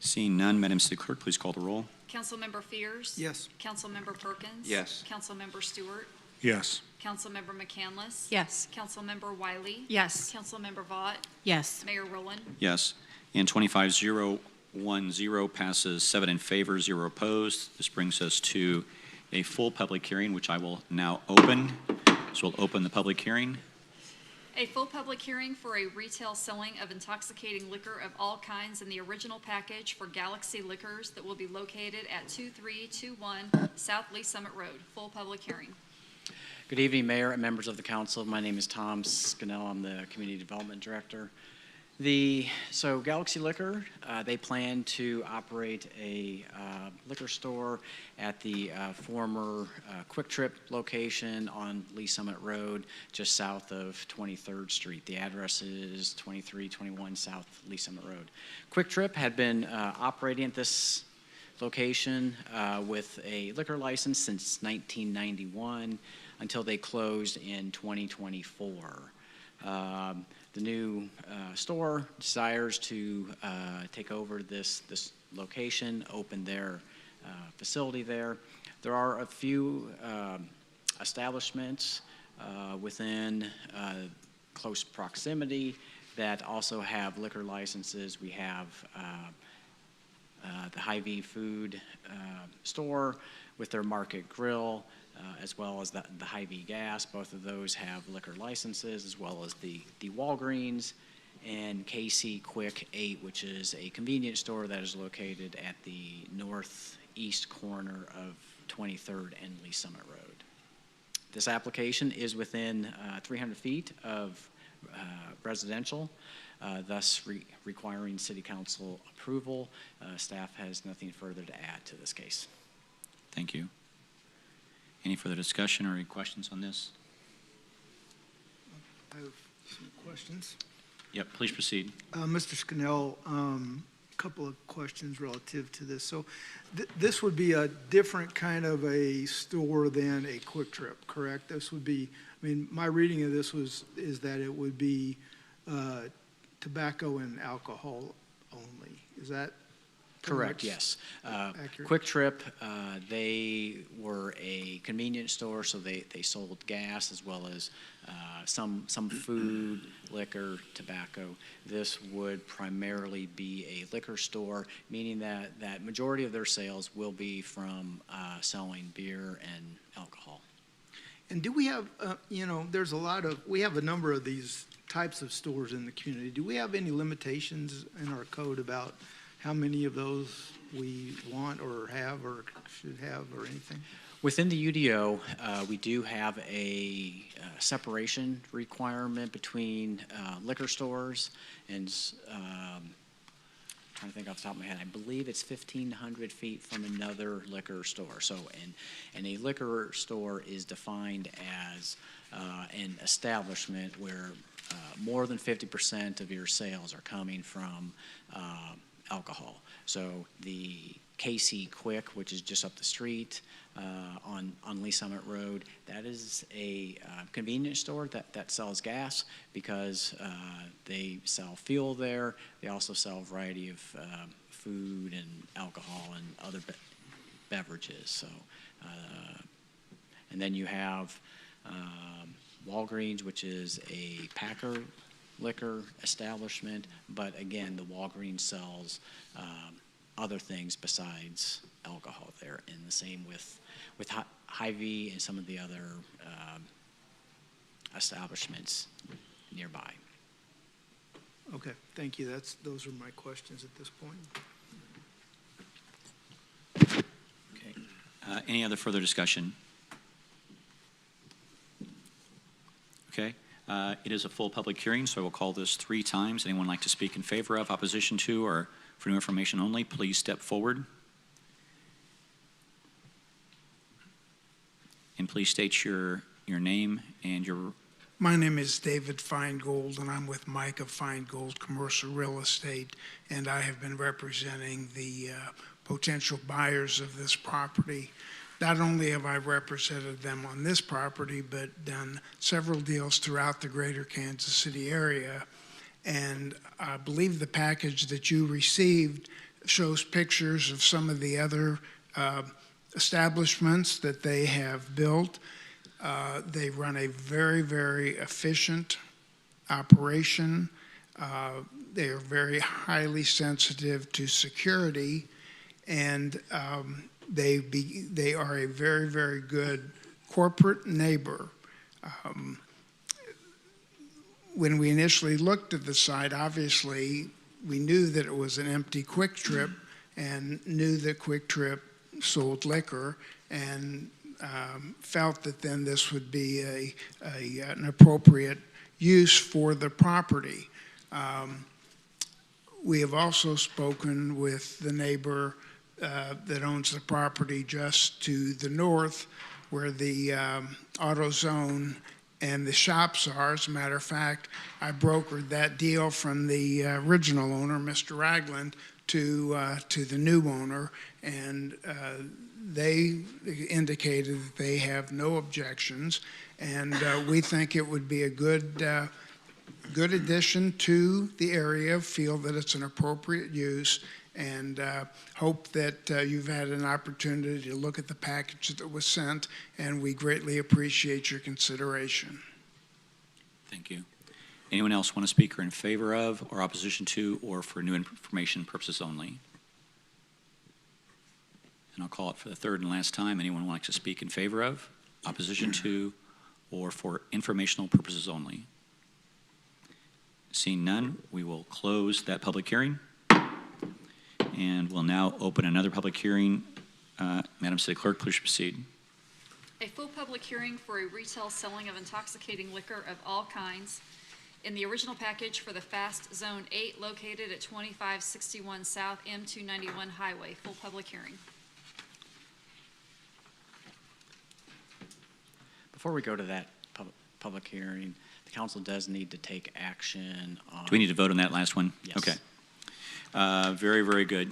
Seeing none, Madam City Clerk, please call the roll. Councilmember Fears. Yes. Councilmember Perkins. Yes. Councilmember Stewart. Yes. Councilmember McCandless. Yes. Councilmember Wiley. Yes. Councilmember Vaught. Yes. Mayor Rowland. Yes. And 25010 passes 7 in favor, 0 opposed. This brings us to a full public hearing, which I will now open. So we'll open the public hearing. A full public hearing for a retail selling of intoxicating liquor of all kinds in the original package for Galaxy Liquors that will be located at 2321 South Lee Summit Road. Full public hearing. Good evening, Mayor and members of the council. My name is Tom Scannell. I'm the Community Development Director. So Galaxy Liquor, they plan to operate a liquor store at the former Quick Trip location on Lee Summit Road, just south of 23rd Street. The address is 2321 South Lee Summit Road. Quick Trip had been operating at this location with a liquor license since 1991 until they closed in 2024. The new store desires to take over this location, open their facility there. There are a few establishments within close proximity that also have liquor licenses. We have the Hy-Vee Food store with their Market Grill, as well as the Hy-Vee Gas. Both of those have liquor licenses, as well as the Walgreens and KC Quick 8, which is a convenience store that is located at the northeast corner of 23rd and Lee Summit Road. This application is within 300 feet of residential, thus requiring city council approval. Staff has nothing further to add to this case. Thank you. Any further discussion or any questions on this? I have some questions. Yep, please proceed. Mr. Scannell, a couple of questions relative to this. So this would be a different kind of a store than a Quick Trip, correct? This would be, I mean, my reading of this is that it would be tobacco and alcohol only. Is that Correct, yes. accurate? Quick Trip, they were a convenience store, so they sold gas as well as some food, liquor, tobacco. This would primarily be a liquor store, meaning that majority of their sales will be from selling beer and alcohol. And do we have, there's we have a number of these types of stores in the community. Do we have any limitations in our code about how many of those we want or have or should have or anything? Within the UDO, we do have a separation requirement between liquor stores and, trying to think off the top of my head, I believe it's 1,500 feet from another liquor store. So, and a liquor store is defined as an establishment where more than 50% of your sales are coming from alcohol. So the KC Quick, which is just up the street on Lee Summit Road, that is a convenience store that sells gas because they sell fuel there. They also sell a variety of food and alcohol and other beverages. So, and then you have Walgreens, which is a packer liquor establishment, but again, the Walgreens sells other things besides alcohol there, and the same with Hy-Vee and some of the other establishments nearby. Okay, thank you. Those are my questions at this point. Okay. Any other further discussion? Okay. It is a full public hearing, so I will call this 3 times. Anyone like to speak in favor of, opposition to, or for new information only, please step forward. And please state your name and your... My name is David Feingold, and I'm with Mike of Feingold Commercial Real Estate, and I have been representing the potential buyers of this property. Not only have I represented them on this property, but done several deals throughout the greater Kansas City area. And I believe the package that you received shows pictures of some of the other establishments that they have built. They run a very, very efficient operation. They are very highly sensitive to security, and they are a very, very good corporate neighbor. When we initially looked at the site, obviously, we knew that it was an empty Quick Trip and knew that Quick Trip sold liquor, and felt that then this would be an appropriate use for the property. We have also spoken with the neighbor that owns the property just to the north, where the AutoZone and the shops are. As a matter of fact, I brokered that deal from the original owner, Mr. Ragland, to the new owner, and they indicated that they have no objections, and we think it would be a good addition to the area, feel that it's an appropriate use, and hope that you've had an opportunity to look at the package that was sent, and we greatly appreciate your consideration. Thank you. Anyone else want to speak or in favor of, or opposition to, or for new information purposes only? And I'll call it for the 3rd and last time. Anyone would like to speak in favor of, opposition to, or for informational purposes only? Seeing none, we will close that public hearing. And we'll now open another public hearing. Madam City Clerk, please proceed. A full public hearing for a retail selling of intoxicating liquor of all kinds in the original package for the Fast Zone 8 located at 2561 South M291 Highway. Full public hearing. Before we go to that public hearing, the council does need to take action on. Do we need to vote on that last one? Yes. Okay. Very, very good.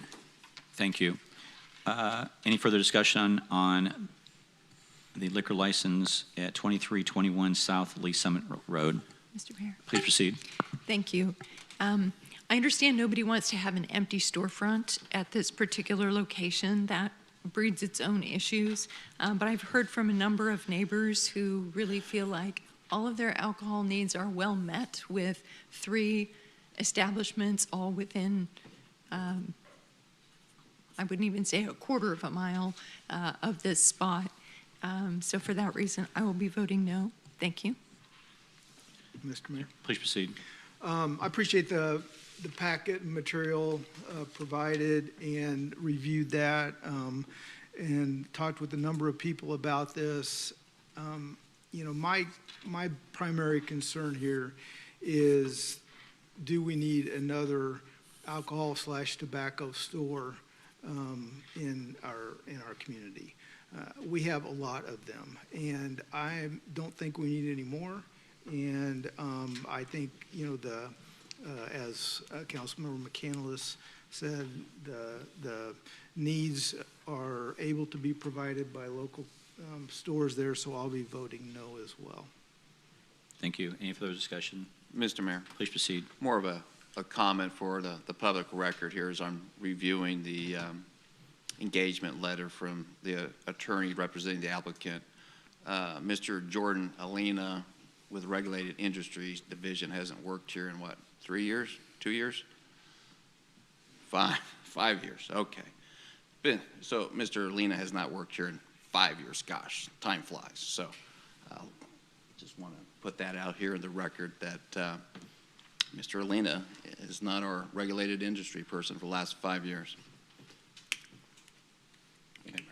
Thank you. Any further discussion on the liquor license at 2321 South Lee Summit Road? Mr. Mayor. Please proceed. Thank you. I understand nobody wants to have an empty storefront at this particular location. That breeds its own issues. But I've heard from a number of neighbors who really feel like all of their alcohol needs are well met with 3 establishments all within, I wouldn't even say a quarter of a mile of this spot. So for that reason, I will be voting no. Thank you. Mr. Mayor. Please proceed. I appreciate the packet and material provided and reviewed that and talked with a number of people about this. You know, my primary concern here is, do we need another alcohol/tobacco store in our community? We have a lot of them, and I don't think we need any more. And I think, you know, as Councilmember McCandless said, the needs are able to be provided by local stores there, so I'll be voting no as well. Thank you. Any further discussion? Mr. Mayor. Please proceed. More of a comment for the public record here as I'm reviewing the engagement letter from the attorney representing the applicant. Mr. Jordan Alina with Regulated Industries Division hasn't worked here in what, 3 years, 2 years? 5 years, okay. So Mr. Alina has not worked here in 5 years. Gosh, time flies. So I'll just want to put that out here in the record that Mr. Alina is not our regulated industry person for the last 5 years. Okay.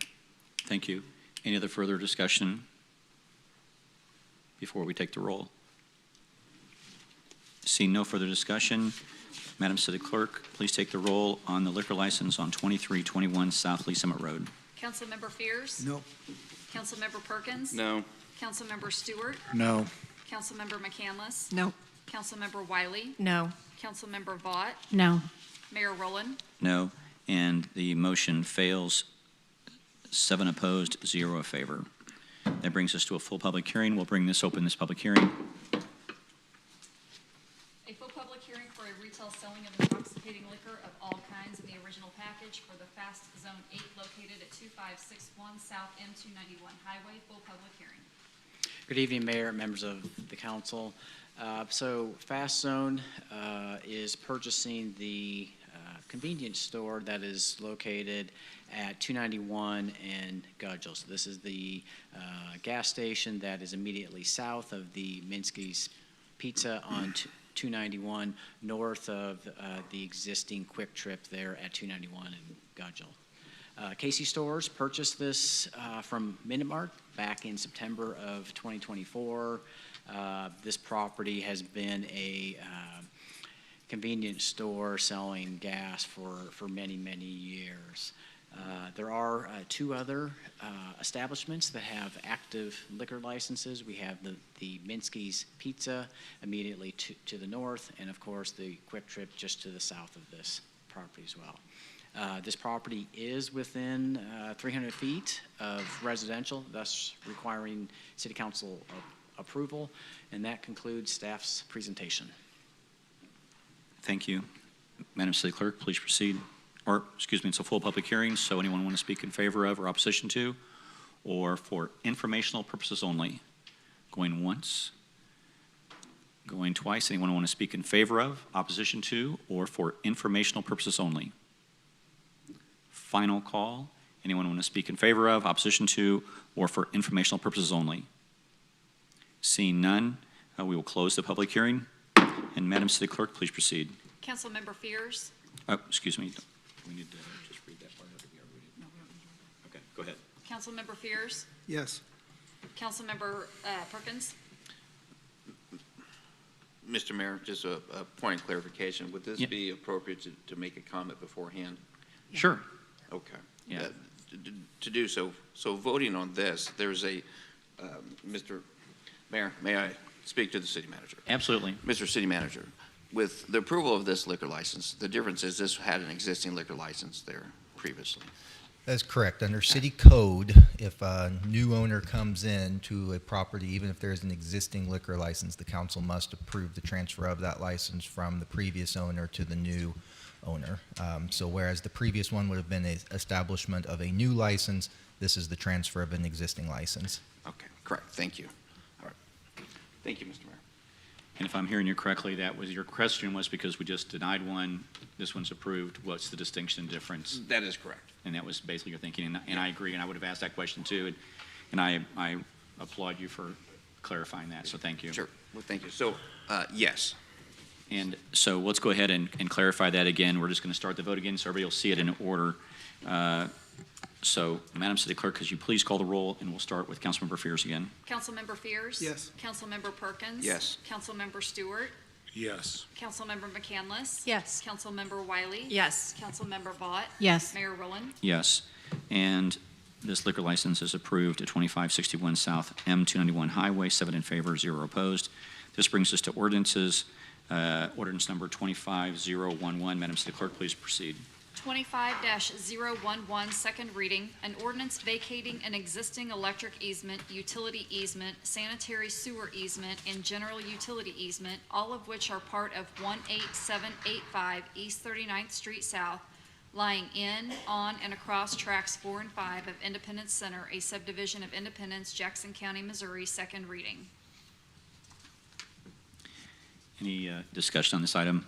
Thank you. Any other further discussion before we take the roll? Seeing no further discussion, Madam City Clerk, please take the roll on the liquor license on 2321 South Lee Summit Road. Councilmember Fears? No. Councilmember Perkins? No. Councilmember Stewart? No. Councilmember McCandless? No. Councilmember Wiley? No. Councilmember Vaught? No. Mayor Rowland? No. And the motion fails. 7 opposed, 0 in favor. That brings us to a full public hearing. We'll bring this open, this public hearing. A full public hearing for a retail selling of intoxicating liquor of all kinds in the original package for the Fast Zone 8 located at 2561 South M291 Highway. Full public hearing. Good evening, Mayor and members of the council. So Fast Zone is purchasing the convenience store that is located at 291 and Gudgel. So this is the gas station that is immediately south of the Minsky's Pizza on 291, north of the existing Quick Trip there at 291 and Gudgel. Casey Stores purchased this from Minute Mart back in September of 2024. This property has been a convenience store selling gas for many, many years. There are 2 other establishments that have active liquor licenses. We have the Minsky's Pizza immediately to the north, and of course the Quick Trip just to the south of this property as well. This property is within 300 feet of residential, thus requiring City Council approval, and that concludes staff's presentation. Thank you. Madam City Clerk, please proceed. Or, excuse me, it's a full public hearing, so anyone want to speak in favor of or opposition to, or for informational purposes only? Going once, going twice. Anyone want to speak in favor of, opposition to, or for informational purposes only? Final call. Anyone want to speak in favor of, opposition to, or for informational purposes only? Seeing none, we will close the public hearing. And Madam City Clerk, please proceed. Councilmember Fears? Oh, excuse me. We need to just read that part of it. Okay, go ahead. Councilmember Fears? Yes. Councilmember Perkins? Mr. Mayor, just a point of clarification. Would this Yeah. be appropriate to make a comment beforehand? Sure. Okay. Yeah. To do so, voting on this, there's a, Mr. Mayor, may I speak to the city manager? Absolutely. Mr. City Manager, with the approval of this liquor license, the difference is this had an existing liquor license there previously. That's correct. Under city code, if a new owner comes in to a property, even if there's an existing liquor license, the council must approve the transfer of that license from the previous owner to the new owner. So whereas the previous one would have been an establishment of a new license, this is the transfer of an existing license. Okay, correct. Thank you. All right. Thank you, Mr. Mayor. And if I'm hearing you correctly, that was your question was because we just denied one, this one's approved. What's the distinction and difference? That is correct. And that was basically your thinking, and I agree, and I would have asked that question too, and I applaud you for clarifying that, so thank you. Sure. Well, thank you. So, yes. And so let's go ahead and clarify that again. We're just going to start the vote again, so everybody will see it in order. So, Madam City Clerk, could you please call the roll, and we'll start with Councilmember Fears again. Councilmember Fears? Yes. Councilmember Perkins? Yes. Councilmember Stewart? Yes. Councilmember McCandless? Yes. Councilmember Wiley? Yes. Councilmember Vaught? Yes. Mayor Rowland? Yes. And this liquor license is approved at 2561 South M291 Highway, 7 in favor, 0 opposed. This brings us to ordinances. Ordinance number 25011. Madam City Clerk, please proceed. 25-011, second reading, an ordinance vacating an existing electric easement, utility easement, sanitary sewer easement, and general utility easement, all of which are part of 18785 East 39th Street South, lying in, on, and across tracks 4 and 5 of Independence Center, a subdivision of Independence, Jackson County, Missouri, second reading. Any discussion on this item?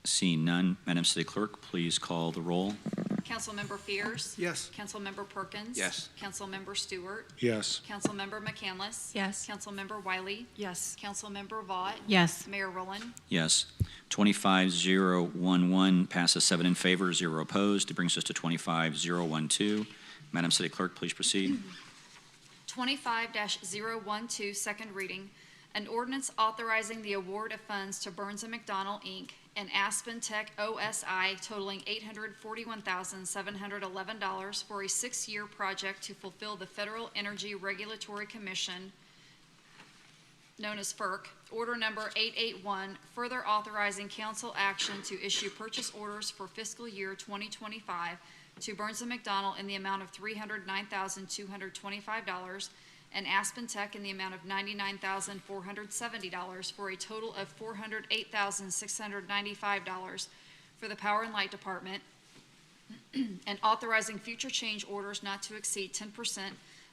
Seeing none, Madam City Clerk, please call the roll. Councilmember Fears? Yes. Councilmember Perkins? Yes. Councilmember Stewart? Yes. Councilmember McCandless? Yes. Councilmember Wiley? Yes. Councilmember Vaught? Yes. Mayor Rowland? Yes. 25011 passes 7 in favor, 0 opposed. It brings us to 25012. Madam City Clerk, please proceed. 25-012, second reading, an ordinance authorizing the award of funds to Burns & McDonnell, Inc., and Aspen Tech OSI totaling $841,711 for a 6-year project to fulfill the Federal Energy Regulatory Commission, known as FERC, order number 881, further authorizing council action to issue purchase orders for fiscal year 2025 to Burns & McDonnell in the amount of $309,225 and Aspen Tech in the amount of $99,470 for a total of $408,695 for the Power and Light Department, and authorizing future change orders not to exceed 10%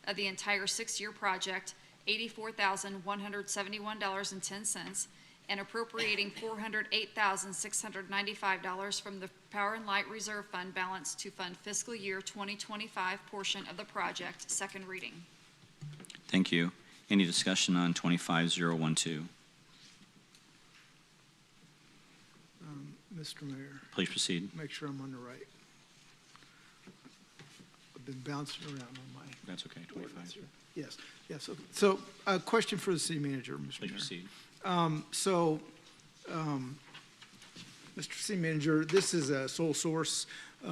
of the entire 6-year project, $84,171.10, and appropriating $408,695 from the Power and Light Reserve Fund balance to fund fiscal year 2025 portion of the project, second reading. Thank you. Any discussion on 25012? Mr. Mayor, Please proceed. make sure I'm on the right. I've been bouncing around on my. That's okay, 25. Yes, yes. So a question for the city manager, Mr. Please Mayor. proceed. Mr. City Manager, this is a sole source for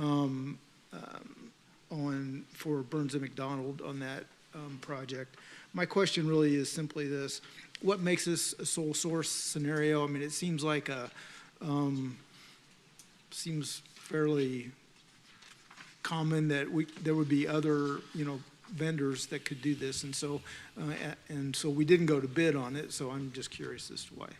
Burns & McDonnell on that project. My question really is simply this: what makes this a sole source scenario? I mean, it seems like seems fairly common that there would be other vendors that could do this, and so we didn't go to bid on it. So I'm just curious as to why.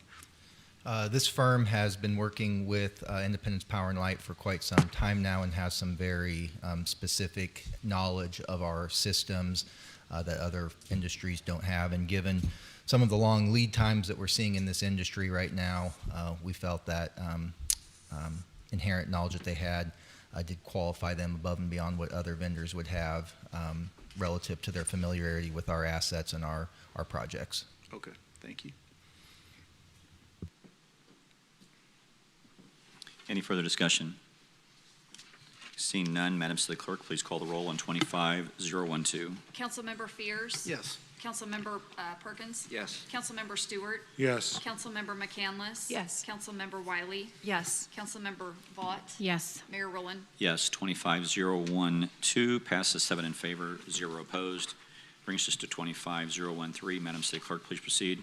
This firm has been working with Independence Power and Light for quite some time now and has some very specific knowledge of our systems that other industries don't have. And given some of the long lead times that we're seeing in this industry right now, we felt that inherent knowledge that they had did qualify them above and beyond what other vendors would have relative to their familiarity with our assets and our projects. Okay, thank you. Any further discussion? Seeing none, Madam City Clerk, please call the roll on 25012. Councilmember Fears. Yes. Councilmember Perkins. Yes. Councilmember Stewart. Yes. Councilmember McCandless. Yes. Councilmember Wiley. Yes. Councilmember Vaught. Yes. Mayor Rowland. Yes, 25012 passes 7 in favor, 0 opposed. Brings us to 25013. Madam City Clerk, please proceed.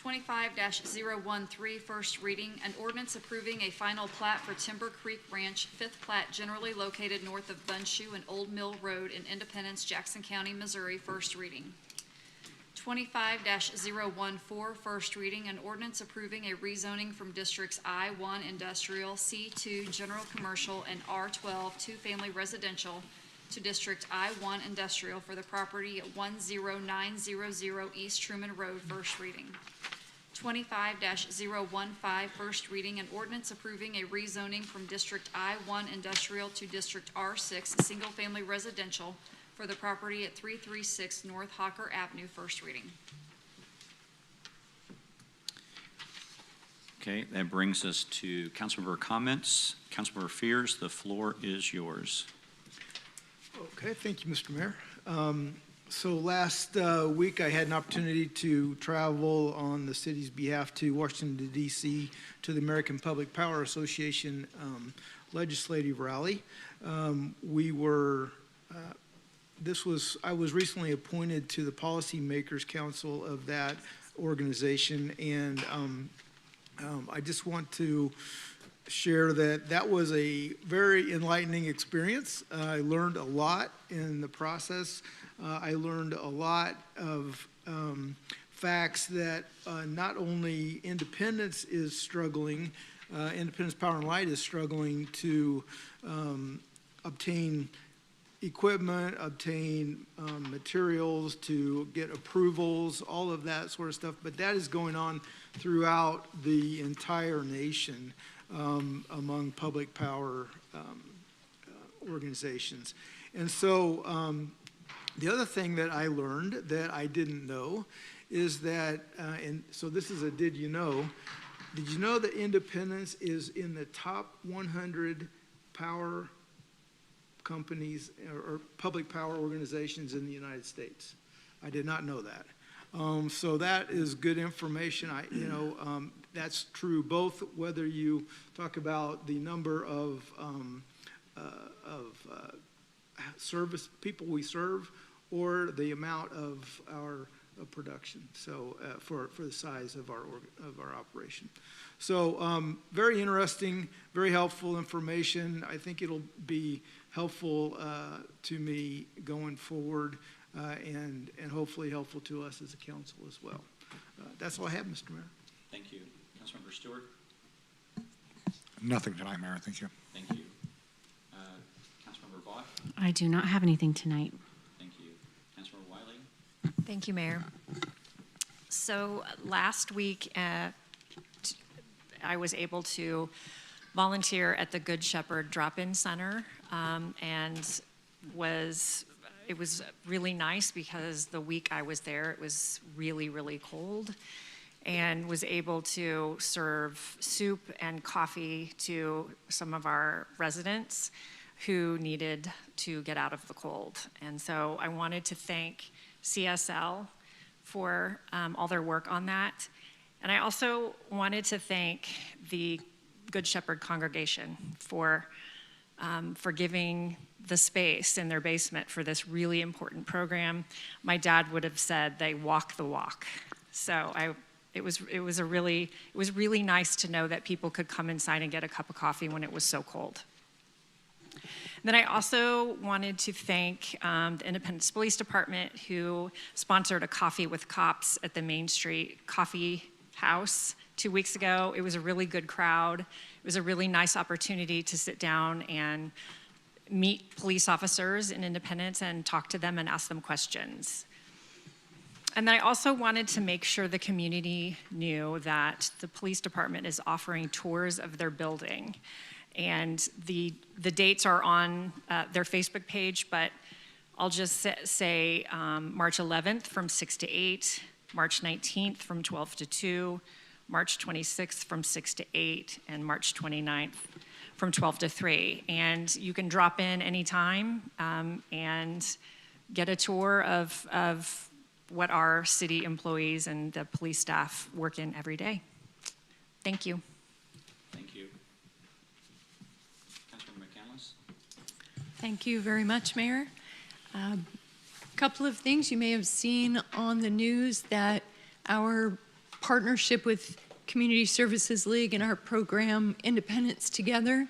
25-013, first reading, an ordinance approving a final plat for Timber Creek Ranch, fifth plat generally located north of Bunshoe and Old Mill Road in Independence, Jackson County, Missouri, first reading. 25-014, first reading, an ordinance approving a rezoning from districts I-1 Industrial, C2 General Commercial, and R12 Two-Family Residential to District I-1 Industrial for the property at 10900 East Truman Road, first reading. 25-015, first reading, an ordinance approving a rezoning from District I-1 Industrial to District R6 Single Family Residential for the property at 336 North Hawker Avenue, first reading. Okay, that brings us to councilmember comments. Councilmember Fears, the floor is yours. Okay, thank you, Mr. Mayor. So last week, I had an opportunity to travel on the city's behalf to Washington, D.C. to the American Public Power Association legislative rally. I was recently appointed to the Policymakers Council of that organization, and I just want to share that was a very enlightening experience. I learned a lot in the process. I learned a lot of facts that not only Independence is struggling, Independence Power and Light is struggling to obtain equipment, obtain materials, to get approvals, all of that sort of stuff, but that is going on throughout the entire nation among public power organizations. And so the other thing that I learned that I didn't know is that, and so this is a did you know that Independence is in the top 100 power companies or public power organizations in the United States? I did not know that. So that is good information. That's true both whether you talk about the number of service people we serve or the amount of our production. So for the size of our operation. So very interesting, very helpful information. I think it'll be helpful to me going forward. And hopefully helpful to us as a council as well. That's all I have, Mr. Mayor. Thank you. Councilmember Stewart? Nothing tonight, Mayor. Thank you. Thank you. Councilmember Vaught? I do not have anything tonight. Thank you. Councilmember Wiley? Thank you, Mayor. So last week, I was able to volunteer at the Good Shepherd Drop-In Center, and it was really nice because the week I was there, it was really, really cold, and was able to serve soup and coffee to some of our residents who needed to get out of the cold. And so I wanted to thank CSL for all their work on that. And I also wanted to thank the Good Shepherd congregation for giving the space in their basement for this really important program. My dad would have said they walk the walk. So it was really nice to know that people could come inside and get a cup of coffee when it was so cold. Then I also wanted to thank the Independence Police Department, who sponsored a coffee with cops at the Main Street Coffee House 2 weeks ago. It was a really good crowd. It was a really nice opportunity to sit down and meet police officers in Independence and talk to them and ask them questions. And then I also wanted to make sure the community knew that the police department is offering tours of their building. And the dates are on their Facebook page, but I'll just say March 11th from 6 to 8, March 19th from 12 to 2, March 26th from 6 to 8, and March 29th from 12 to 3. And you can drop in anytime and get a tour of what our city employees and the police staff work in every day. Thank you. Thank you. Councilmember McCandless? Thank you very much, Mayor. A couple of things you may have seen on the news that our partnership with Community Services League and our program Independence Together,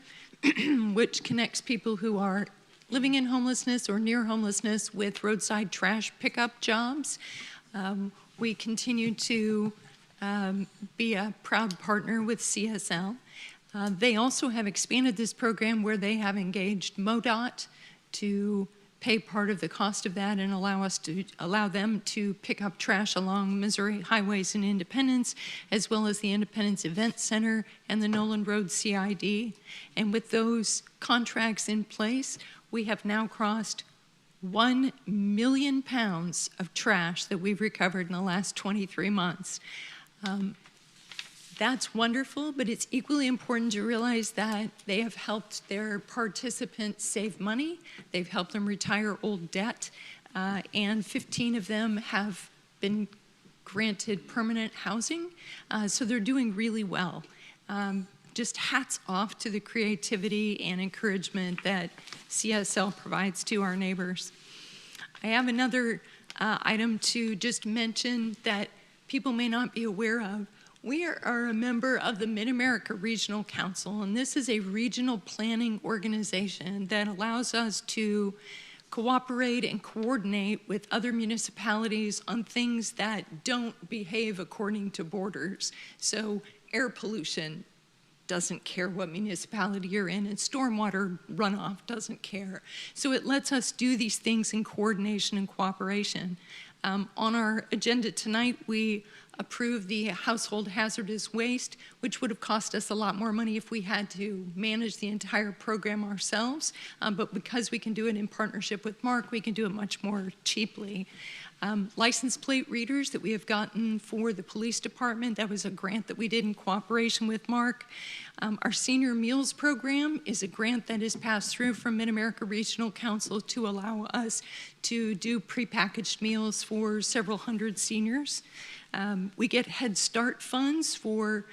which connects people who are living in homelessness or near homelessness with roadside trash pickup jobs. We continue to be a proud partner with CSL. They also have expanded this program where they have engaged MoDOT to pay part of the cost of that and allow them to pick up trash along Missouri highways in Independence, as well as the Independence Event Center and the Nolan Road CID. And with those contracts in place, we have now crossed 1 million pounds of trash that we've recovered in the last 23 months. That's wonderful, but it's equally important to realize that they have helped their participants save money, they've helped them retire old debt, and 15 of them have been granted permanent housing, so they're doing really well. Just hats off to the creativity and encouragement that CSL provides to our neighbors. I have another item to just mention that people may not be aware of. We are a member of the Mid-America Regional Council, and this is a regional planning organization that allows us to cooperate and coordinate with other municipalities on things that don't behave according to borders. So air pollution doesn't care what municipality you're in, and stormwater runoff doesn't care. So it lets us do these things in coordination and cooperation. On our agenda tonight, we approved the household hazardous waste, which would have cost us a lot more money if we had to manage the entire program ourselves. But because we can do it in partnership with Mark, we can do it much more cheaply. License plate readers that we have gotten for the police department, that was a grant that we did in cooperation with Mark. Our senior meals program is a grant that is passed through from Mid-America Regional Council to allow us to do prepackaged meals for several hundred seniors. We get Head Start funds for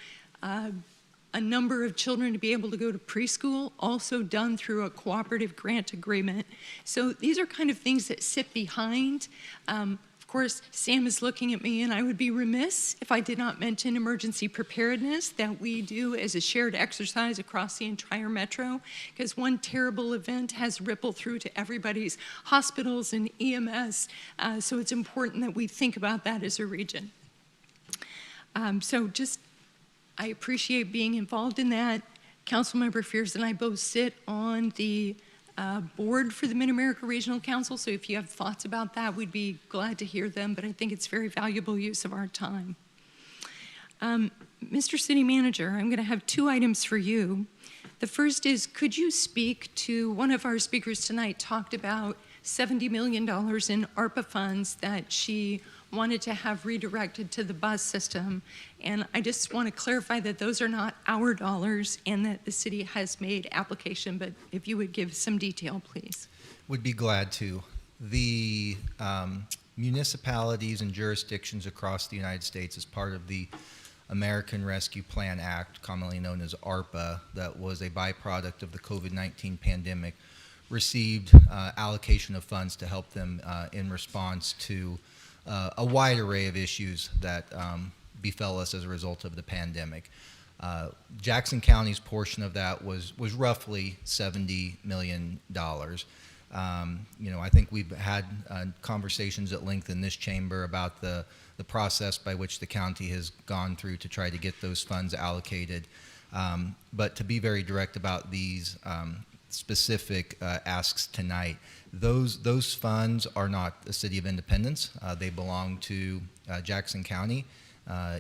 a number of children to be able to go to preschool, also done through a cooperative grant agreement. So these are kind of things that sit behind. Of course, Sam is looking at me, and I would be remiss if I did not mention emergency preparedness that we do as a shared exercise across the entire metro, because one terrible event has rippled through to everybody's hospitals and EMS, so it's important that we think about that as a region. I appreciate being involved in that. Councilmember Fears and I both sit on the board for the Mid-America Regional Council, so if you have thoughts about that, we'd be glad to hear them, but I think it's very valuable use of our time. Mr. City Manager, I'm going to have two items for you. The first is, could you speak to, one of our speakers tonight talked about $70 million in ARPA funds that she wanted to have redirected to the bus system. And I just want to clarify that those are not our dollars and that the city has made application, but if you would give some detail, please. Would be glad to. The municipalities and jurisdictions across the United States, as part of the American Rescue Plan Act, commonly known as ARPA, that was a byproduct of the COVID-19 pandemic, received allocation of funds to help them in response to a wide array of issues that befell us as a result of the pandemic. Jackson County's portion of that was roughly $70 million. I think we've had conversations at length in this chamber about the process by which the county has gone through to try to get those funds allocated. But to be very direct about these specific asks tonight, those funds are not the City of Independence. They belong to Jackson County.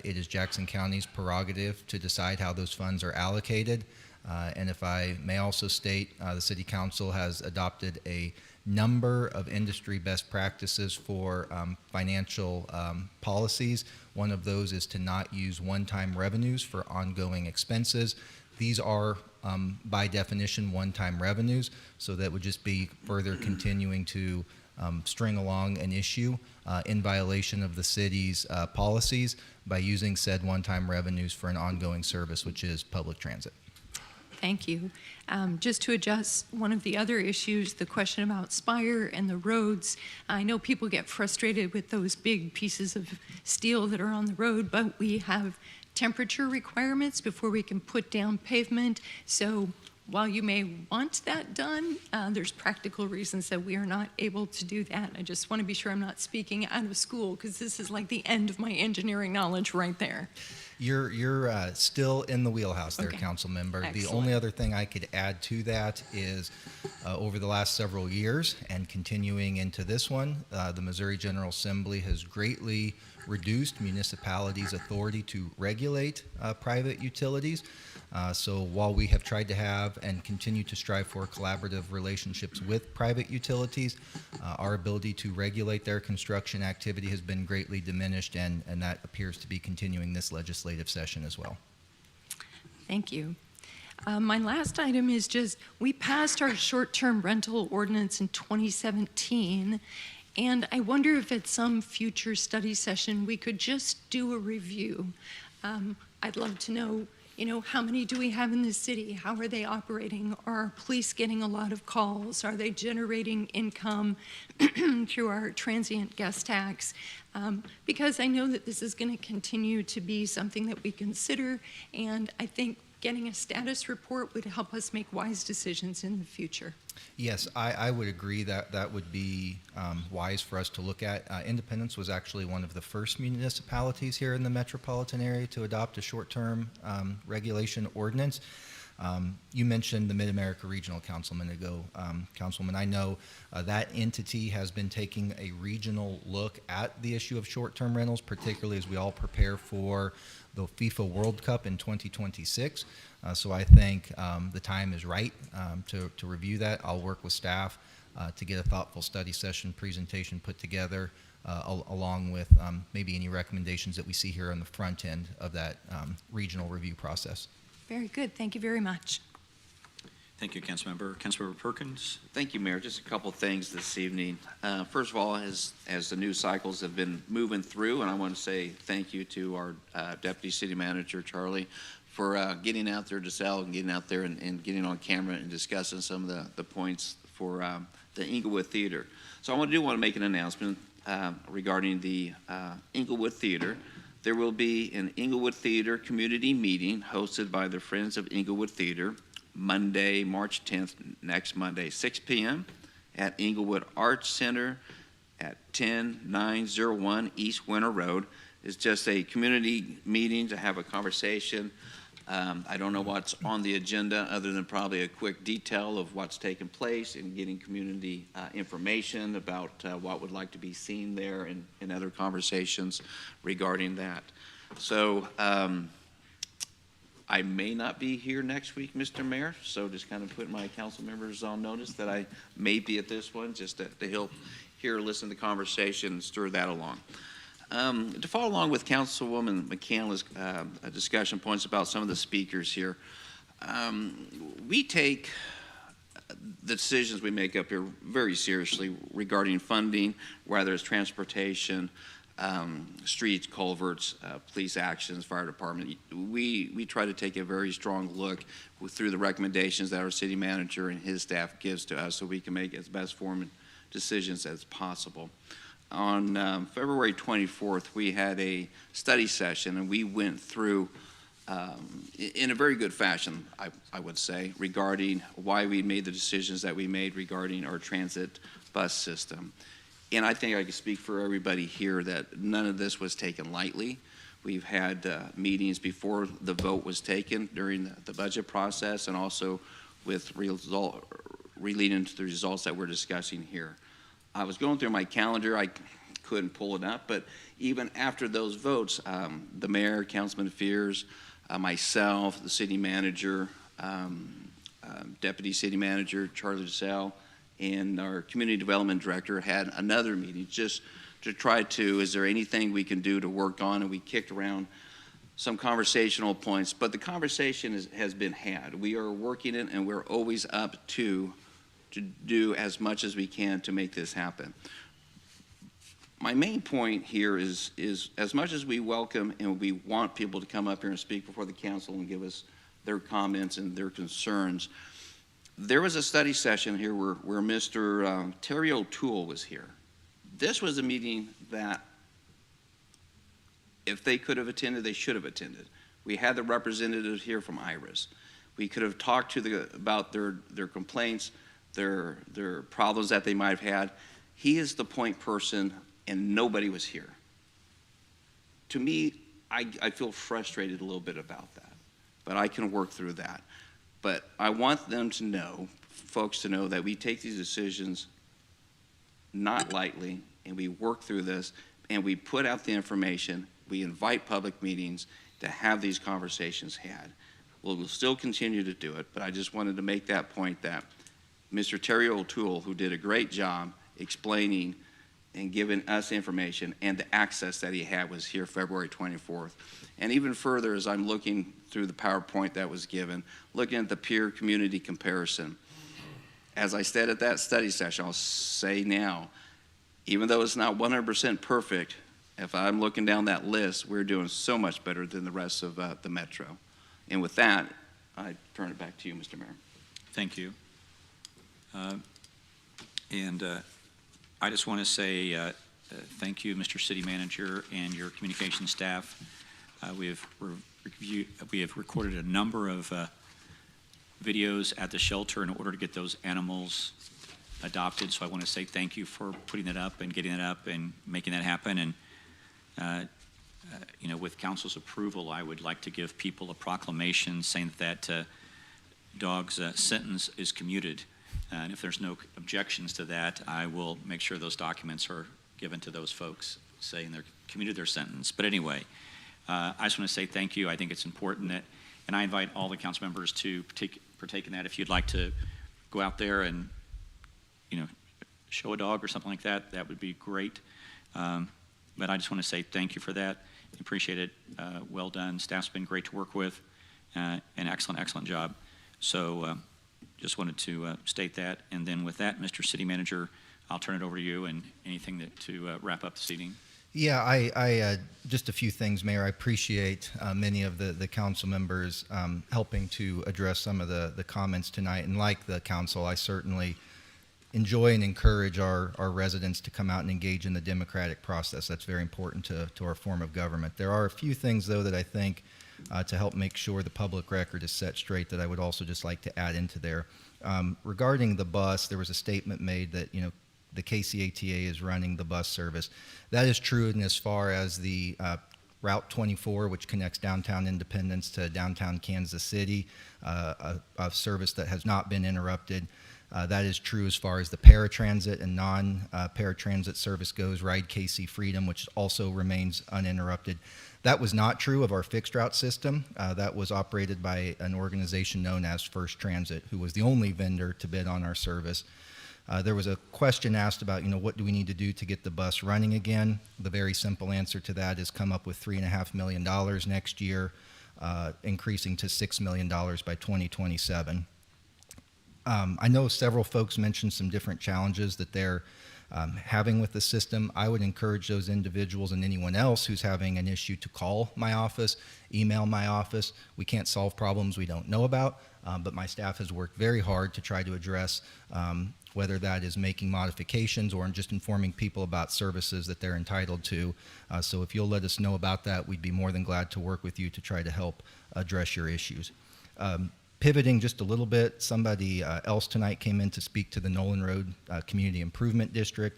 It is Jackson County's prerogative to decide how those funds are allocated. And if I may also state, the City Council has adopted a number of industry best practices for financial policies. One of those is to not use one-time revenues for ongoing expenses. These are, by definition, one-time revenues, so that would just be further continuing to string along an issue in violation of the city's policies by using said one-time revenues for an ongoing service, which is public transit. Thank you. Just to address one of the other issues, the question about Spire and the roads. I know people get frustrated with those big pieces of steel that are on the road, but we have temperature requirements before we can put down pavement. So while you may want that done, there's practical reasons that we are not able to do that. I just want to be sure I'm not speaking out of school, because this is like the end of my engineering knowledge right there. You're still in the wheelhouse there, Okay. Council Member. The Excellent. only other thing I could add to that is over the last several years and continuing into this one, the Missouri General Assembly has greatly reduced municipalities' authority to regulate private utilities. So while we have tried to have and continue to strive for collaborative relationships with private utilities, our ability to regulate their construction activity has been greatly diminished, and that appears to be continuing this legislative session as well. Thank you. My last item is just, we passed our short-term rental ordinance in 2017, and I wonder if at some future study session we could just do a review. I'd love to know, how many do we have in the city? How are they operating? Are our police getting a lot of calls? Are they generating income through our transient guest tax? Because I know that this is going to continue to be something that we consider, and I think getting a status report would help us make wise decisions in the future. Yes, I would agree that that would be wise for us to look at. Independence was actually one of the first municipalities here in the metropolitan area to adopt a short-term regulation ordinance. You mentioned the Mid-America Regional Councilman ago, Councilwoman. I know that entity has been taking a regional look at the issue of short-term rentals, particularly as we all prepare for the FIFA World Cup in 2026. So I think the time is right to review that. I'll work with staff to get a thoughtful study session presentation put together along with maybe any recommendations that we see here on the front end of that regional review process. Very good. Thank you very much. Thank you, Councilmember. Councilmember Perkins. Thank you, Mayor. Just a couple things this evening. First of all, as the news cycles have been moving through, and I want to say thank you to our Deputy City Manager, Charlie, for getting out there to sell and getting out there and getting on camera and discussing some of the points for the Inglewood Theater. So I want to make an announcement regarding the Inglewood Theater. There will be an Inglewood Theater community meeting hosted by the Friends of Inglewood Theater Monday, March 10th, next Monday, 6 p.m. at Inglewood Arts Center at 10901 East Winter Road. It's just a community meeting to have a conversation. I don't know what's on the agenda other than probably a quick detail of what's taken place and getting community information about what would like to be seen there and other conversations regarding that. So I may not be here next week, Mr. Mayor, so just kind of put my council members on notice that I may be at this one, just to help hear, listen to the conversation, and stir that along. To follow along with Councilwoman McCandless's discussion points about some of the speakers here, we take the decisions we make up here very seriously regarding funding, whether it's transportation, streets, culverts, police actions, fire department. We try to take a very strong look through the recommendations that our city manager and his staff gives to us so we can make as best formed decisions as possible. On February 24th, we had a study session, and we went through in a very good fashion, I would say, regarding why we made the decisions that we made regarding our transit bus system. And I think I can speak for everybody here that none of this was taken lightly. We've had meetings before the vote was taken during the budget process, and also with relating to the results that we're discussing here. I was going through my calendar. I couldn't pull it up, but even after those votes, the mayor, Councilman Fears, myself, the city manager, deputy city manager, Charlie DeSalle, and our community development director had another meeting just to try to, is there anything we can do to work on? And we kicked around some conversational points, but the conversation has been had. We are working it, and we're always up to do as much as we can to make this happen. My main point here is as much as we welcome and we want people to come up here and speak before the council and give us their comments and their concerns, there was a study session here where Mr. Terry O'Toole was here. This was a meeting that if they could have attended, they should have attended. We had the representative here from IRIS. We could have talked to about their complaints, their problems that they might have had. He is the point person, and nobody was here. To me, I feel frustrated a little bit about that, but I can work through that. But I want them to know, folks to know, that we take these decisions not lightly, and we work through this, and we put out the information. We invite public meetings to have these conversations had. We'll still continue to do it, but I just wanted to make that point that Mr. Terry O'Toole, who did a great job explaining and giving us information, and the access that he had, was here February 24th. And even further, as I'm looking through the PowerPoint that was given, looking at the peer community comparison, as I said at that study session, I'll say now, even though it's not 100% perfect, if I'm looking down that list, we're doing so much better than the rest of the metro. And with that, I turn it back to you, Mr. Mayor. Thank you. I just want to say thank you, Mr. City Manager, and your communication staff. We have recorded a number of videos at the shelter in order to get those animals adopted. So I want to say thank you for putting that up and getting it up and making that happen. And you know, with council's approval, I would like to give people a proclamation saying that dog's sentence is commuted. And if there's no objections to that, I will make sure those documents are given to those folks saying they're commuted their sentence. But anyway, I just want to say thank you. I think it's important that, and I invite all the council members to partake in that. If you'd like to go out there and, you know, show a dog or something like that, that would be great. But I just want to say thank you for that. Appreciate it. Well done. Staff's been great to work with. An excellent job. So just wanted to state that. And then with that, Mr. City Manager, I'll turn it over to you and anything to wrap up this evening. Yeah, I just a few things, Mayor. I appreciate many of the council members helping to address some of the comments tonight. And like the council, I certainly enjoy and encourage our residents to come out and engage in the democratic process. That's very important to our form of government. There are a few things, though, that I think to help make sure the public record is set straight that I would also just like to add into there. Regarding the bus, there was a statement made that, you know, the KCATA is running the bus service. That is true in as far as the Route 24, which connects downtown Independence to downtown Kansas City, a service that has not been interrupted. That is true as far as the paratransit and non-paratransit service goes, Ride KC Freedom, which also remains uninterrupted. That was not true of our fixed route system. That was operated by an organization known as First Transit, who was the only vendor to bid on our service. There was a question asked about, you know, what do we need to do to get the bus running again? The very simple answer to that is come up with $3.5 million next year, increasing to $6 million by 2027. I know several folks mentioned some different challenges that they're having with the system. I would encourage those individuals and anyone else who's having an issue to call my office, email my office. We can't solve problems we don't know about, but my staff has worked very hard to try to address whether that is making modifications or just informing people about services that they're entitled to. So if you'll let us know about that, we'd be more than glad to work with you to try to help address your issues. Pivoting just a little bit, somebody else tonight came in to speak to the Nolan Road Community Improvement District.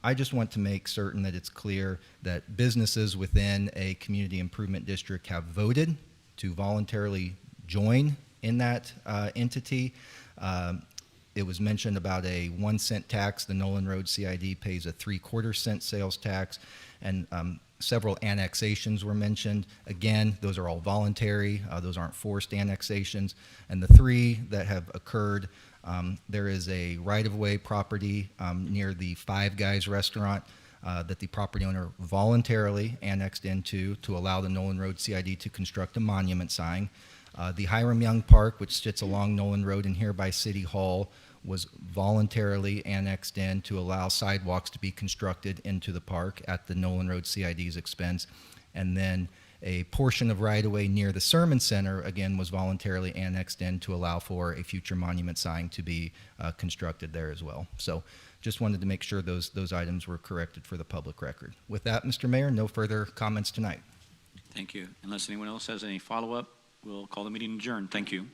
I just want to make certain that it's clear that businesses within a community improvement district have voted to voluntarily join in that entity. It was mentioned about a 1 cent tax. The Nolan Road CID pays a 3/4 cent sales tax, and several annexations were mentioned. Again, those are all voluntary. Those aren't forced annexations. And the 3 that have occurred, there is a right-of-way property near the Five Guys restaurant that the property owner voluntarily annexed into to allow the Nolan Road CID to construct a monument sign. The Hiram Young Park, which sits along Nolan Road and here by City Hall, was voluntarily annexed in to allow sidewalks to be constructed into the park at the Nolan Road CID's expense. And then a portion of right-of-way near the Sermon Center, again, was voluntarily annexed in to allow for a future monument sign to be constructed there as well. So just wanted to make sure those items were corrected for the public record. With that, Mr. Mayor, no further comments tonight. Thank you. Unless anyone else has any follow-up, we'll call the meeting adjourned. Thank you.